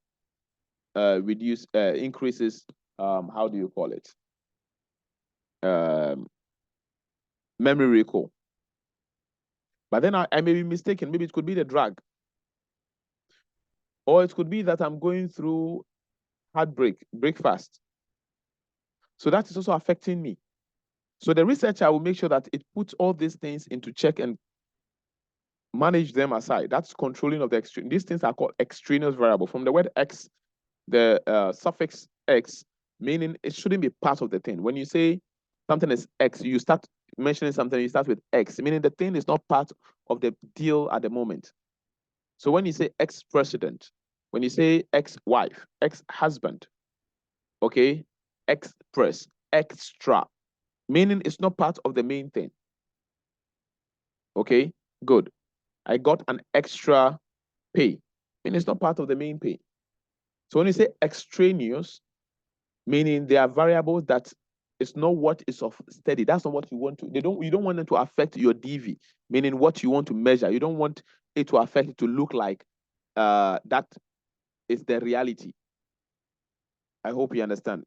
increases how do you call it, memory recall. But then I may be mistaken. Maybe it could be the drug, or it could be that I'm going through breakfast. So that is also affecting me. So the researcher will make sure that it puts all these things into check and manage them aside. That's controlling of the extreme. These things are called extraneous variable. From the word X, the suffix X, meaning it shouldn't be part of the thing. When you say something is X, you start mentioning something, you start with X, meaning the thing is not part of the deal at the moment. So when you say ex-president, when you say ex-wife, ex-husband, okay, express, extra, meaning it's not part of the main thing. Okay, good. I got an extra pay, meaning it's not part of the main pay. So when you say extraneous, meaning there are variables that it's not what is of steady. That's not what you want to. You don't want them to affect your DV, meaning what you want to measure. You don't want it to affect it to look like that is the reality. I hope you understand.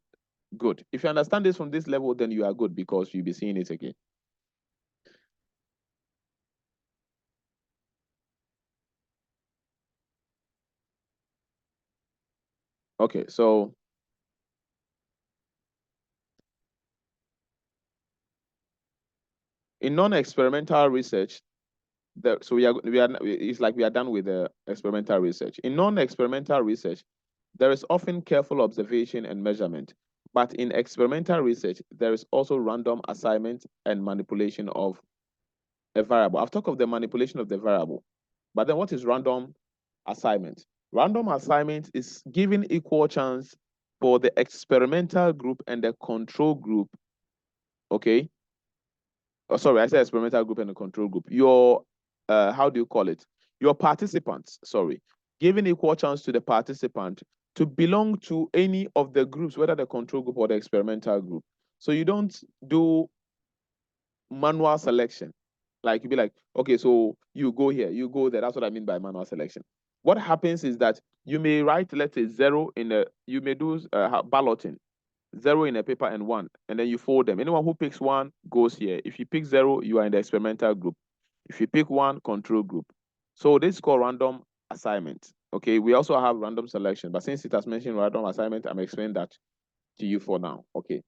Good. If you understand this from this level, then you are good because you'll be seeing it again. Okay, so in non-experimental research, so it's like we are done with the experimental research. In non-experimental research, there is often careful observation and measurement, but in experimental research, there is also random assignment and manipulation of a variable. I've talked of the manipulation of the variable, but then what is random assignment? Random assignment is giving equal chance for the experimental group and the control group, okay? Oh, sorry, I said experimental group and the control group. Your, how do you call it? Your participants, sorry. Giving equal chance to the participant to belong to any of the groups, whether the control group or the experimental group. So you don't do manual selection. Like you'd be like, okay, so you go here, you go there. That's what I mean by manual selection. What happens is that you may write, let's say, 0 in a, you may do balloting, 0 in a paper and 1, and then you fold them. Anyone who picks 1 goes here. If you pick 0, you are in the experimental group. If you pick 1, control group. So this is called random assignment. Okay, we also have random selection, but since it has mentioned random assignment, I'm explaining that to you for now. Okay.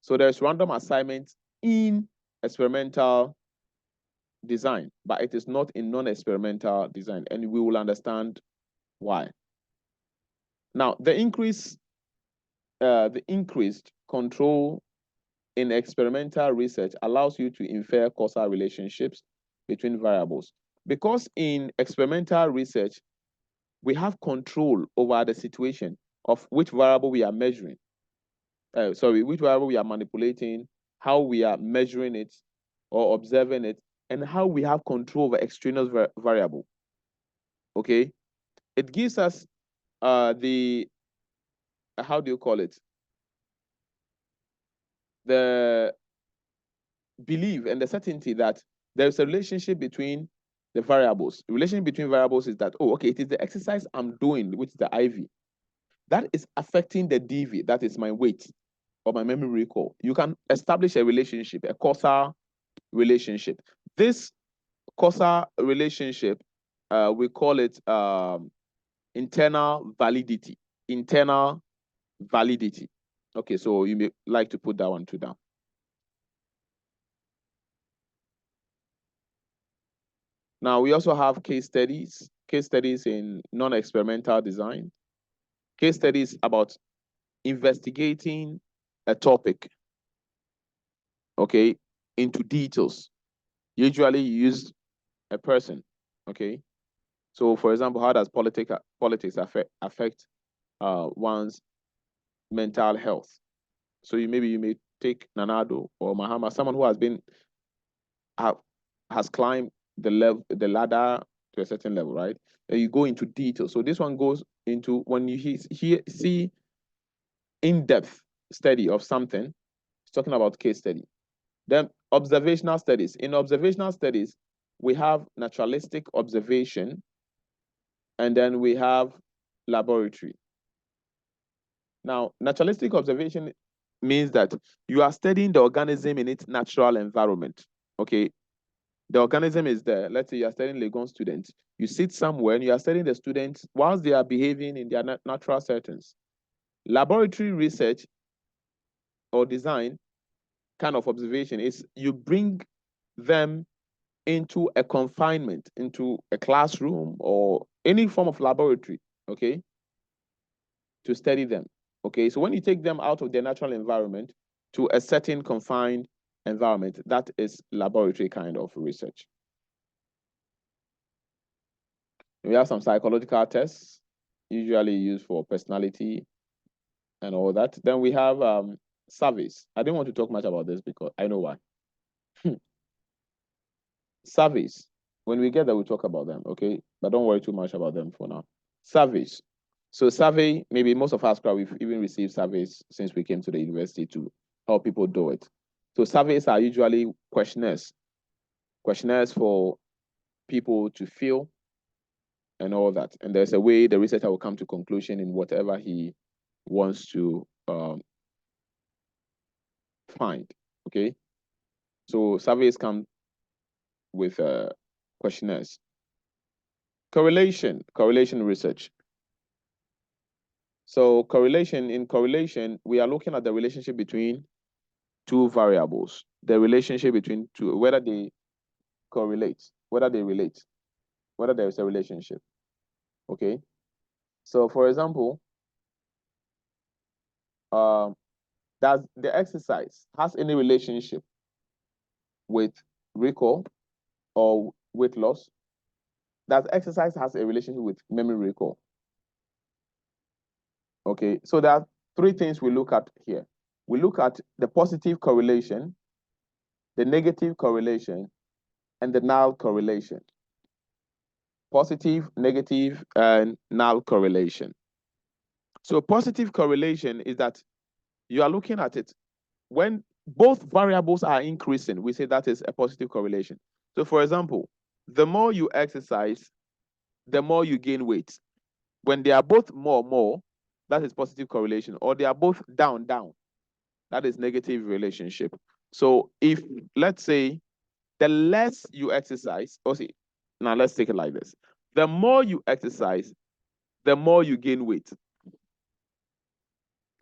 So there's random assignment in experimental design, but it is not in non-experimental design, and we will understand why. Now, the increased control in experimental research allows you to infer causal relationships between variables. Because in experimental research, we have control over the situation of which variable we are measuring. Which variable we are manipulating, how we are measuring it or observing it, and how we have control over extraneous variable. Okay, it gives us the how do you call it? The belief and the certainty that there's a relationship between the variables. The relationship between variables is that, oh, okay, it is the exercise I'm doing, which is the IV, that is affecting the DV, that is my weight or my memory recall. You can establish a relationship, a causal relationship. This causal relationship, we call it internal validity. Internal validity. Okay, so you may like to put that one too down. Now, we also have case studies in non-experimental design. Case studies about investigating a topic, okay, into details. Usually you use a person, okay? So, for example, how does politics affect one's mental health? So you may take Nanado or Mahama, someone who has climbed the ladder to a certain level, right? And you go into detail. So this one goes into when you see in-depth study of something, it's talking about case study. Then observational studies. In observational studies, we have naturalistic observation, and then we have laboratory. Now, naturalistic observation means that you are studying the organism in its natural environment. Okay, the organism is there. Let's say you are studying Legon students. You sit somewhere and you are studying the students whilst they are behaving in their natural settings. Laboratory research or design kind of observation is you bring them into a confinement, into a classroom or any form of laboratory, okay, to study them. Okay, so when you take them out of their natural environment to a certain confined environment, that is laboratory kind of research. We have some psychological tests, usually used for personality and all that. Then we have surveys. I didn't want to talk much about this because I know why. Surveys. When we get there, we'll talk about them, okay? But don't worry too much about them for now. Surveys. So survey, maybe most of us, we've even received surveys since we came to the university to help people do it. So surveys are usually questionnaires for people to fill and all that. And there's a way the researcher will come to conclusion in whatever he wants to find, okay? So surveys come with questionnaires. Correlation research. So in correlation, we are looking at the relationship between two variables, the relationship between two, whether they correlate, whether they relate, whether there is a relationship, okay? So for example, does the exercise has any relationship with recall or weight loss? Does exercise has a relationship with memory recall? Okay, so there are three things we look at here. We look at the positive correlation, the negative correlation, and the null correlation. Positive, negative, and null correlation. So positive correlation is that you are looking at it when both variables are increasing, we say that is a positive correlation. So for example, the more you exercise, the more you gain weight. When they are both more, that is positive correlation, or they are both down, that is negative relationship. So if, let's say, the less you exercise, now let's take it like this. The more you exercise, the more you gain weight.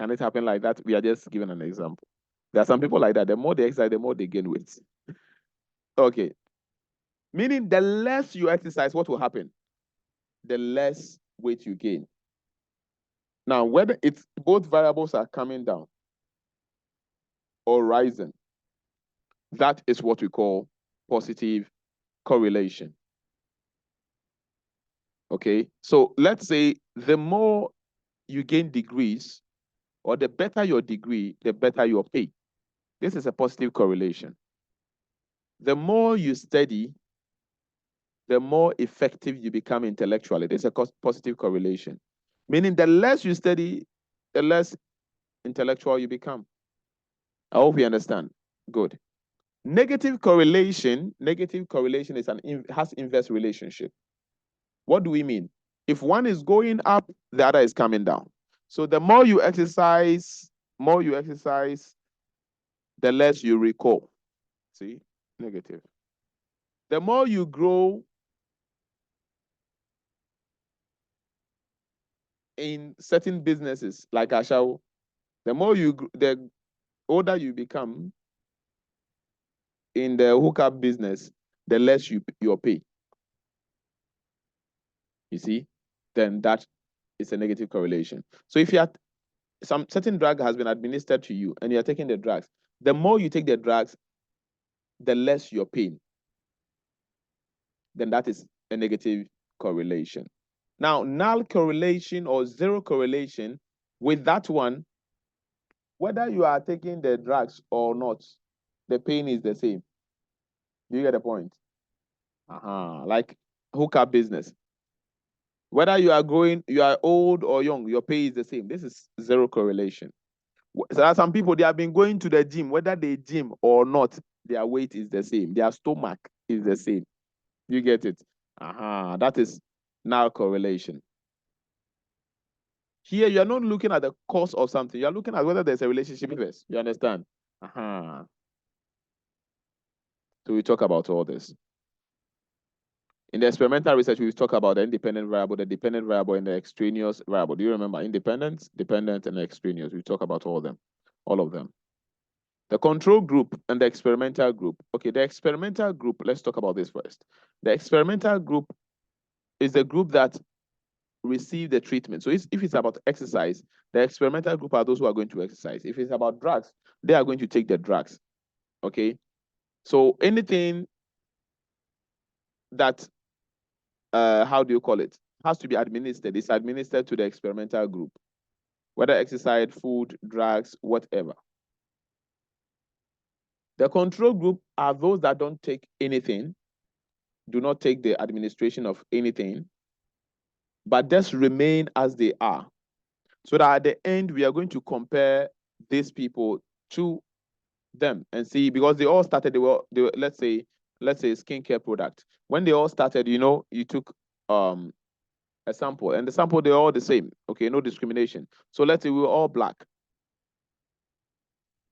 Can it happen like that? We are just giving an example. There are some people like that. The more they exercise, the more they gain weight. Okay. Meaning the less you exercise, what will happen? The less weight you gain. Now, whether it's both variables are coming down or rising, that is what we call positive correlation. Okay. So let's say the more you gain degrees, or the better your degree, the better your pay. This is a positive correlation. The more you study, the more effective you become intellectually. There's a positive correlation. Meaning the less you study, the less intellectual you become. I hope you understand. Good. Negative correlation is has inverse relationship. What do we mean? If one is going up, the other is coming down. So the more you exercise, the less you recall. See? Negative. The more you grow in certain businesses, like Ashawo, the older you become in the hookup business, the less your pay. You see? Then that is a negative correlation. So if you have some certain drug has been administered to you and you're taking the drugs, the more you take the drugs, the less your pain. Then that is a negative correlation. Now, null correlation or zero correlation, with that one, whether you are taking the drugs or not, the pain is the same. Do you get the point? Like hookup business. Whether you are old or young, your pay is the same. This is zero correlation. So there are some people, they have been going to the gym, whether they gym or not, their weight is the same. Their stomach is the same. You get it? That is null correlation. Here, you are not looking at the cause of something. You are looking at whether there's a relationship first. You understand? So we talk about all this. In the experimental research, we talk about the independent variable, the dependent variable, and the extraneous variable. Do you remember independent, dependent, and extraneous? We talk about all of them. The control group and the experimental group. Okay, the experimental group, let's talk about this first. The experimental group is the group that receive the treatment. So if it's about exercise, the experimental group are those who are going to exercise. If it's about drugs, they are going to take the drugs. Okay. So anything that, how do you call it, has to be administered, it's administered to the experimental group, whether exercise, food, drugs, whatever. The control group are those that don't take anything, do not take the administration of anything, but just remain as they are. So that at the end, we are going to compare these people to them and see, because they all started, they were let's say skincare product. When they all started, you took a sample, and the sample, they're all the same. Okay, no discrimination. So let's say we were all black.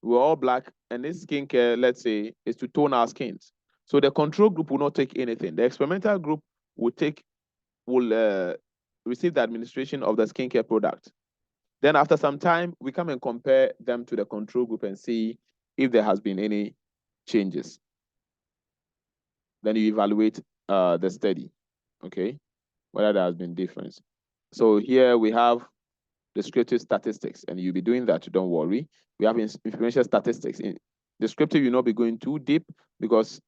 And this skincare, let's say, is to tone our skins. So the control group will not take anything. The experimental group will receive the administration of the skincare product. Then after some time, we come and compare them to the control group and see if there has been any changes. Then you evaluate the study, okay, whether there has been difference. So here we have descriptive statistics, and you'll be doing that, don't worry. We have information statistics. In descriptive, you'll not be going too deep because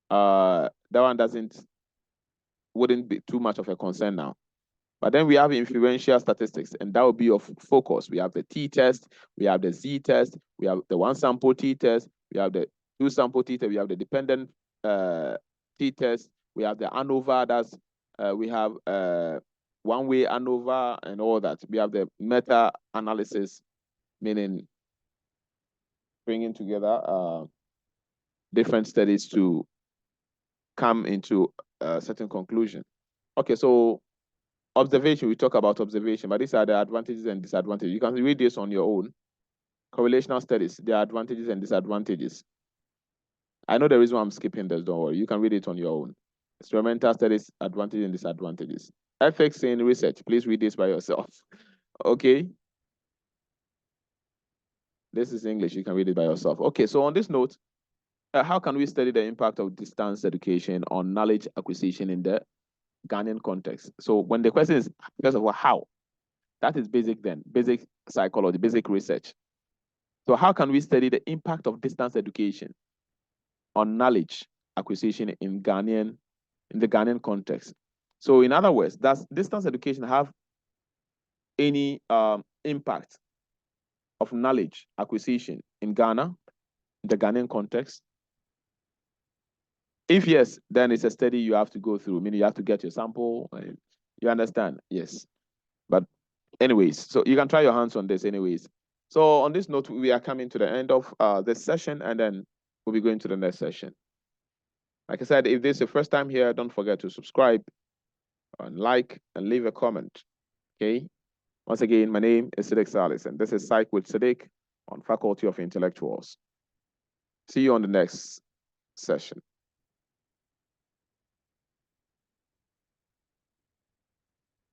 that one wouldn't be too much of a concern now. But then we have influential statistics, and that will be of focus. We have the t-test, we have the z-test, we have the one sample t-test, we have the two sample t-test, we have the dependent t-test, we have the ANOVA, we have one-way ANOVA and all that. We have the meta-analysis, meaning bringing together different studies to come into a certain conclusion. Okay, so observation, we talk about observation, but these are the advantages and disadvantages. You can read this on your own. Correlational studies, their advantages and disadvantages. I know the reason why I'm skipping this, don't worry. You can read it on your own. Experimental studies, advantages and disadvantages. Ethics in research. Please read this by yourself. Okay. This is English. You can read it by yourself. Okay, so on this note, how can we study the impact of distance education on knowledge acquisition in the Ghanaian context? So when the question is, first of all, how? That is basic then, basic psychology, basic research. So how can we study the impact of distance education on knowledge acquisition in the Ghanaian context? So in other words, does distance education have any impact of knowledge acquisition in Ghana, in the Ghanaian context? If yes, then it's a study you have to go through, meaning you have to get your sample. You understand? Yes. But anyways, so you can try your hands on this anyways. So on this note, we are coming to the end of this session, and then we'll be going to the next session. Like I said, if this is your first time here, don't forget to subscribe and like and leave a comment. Okay. Once again, my name is Siddik Salis, and this is Psych with Siddik on Faculty of Intellectuals. See you on the next session.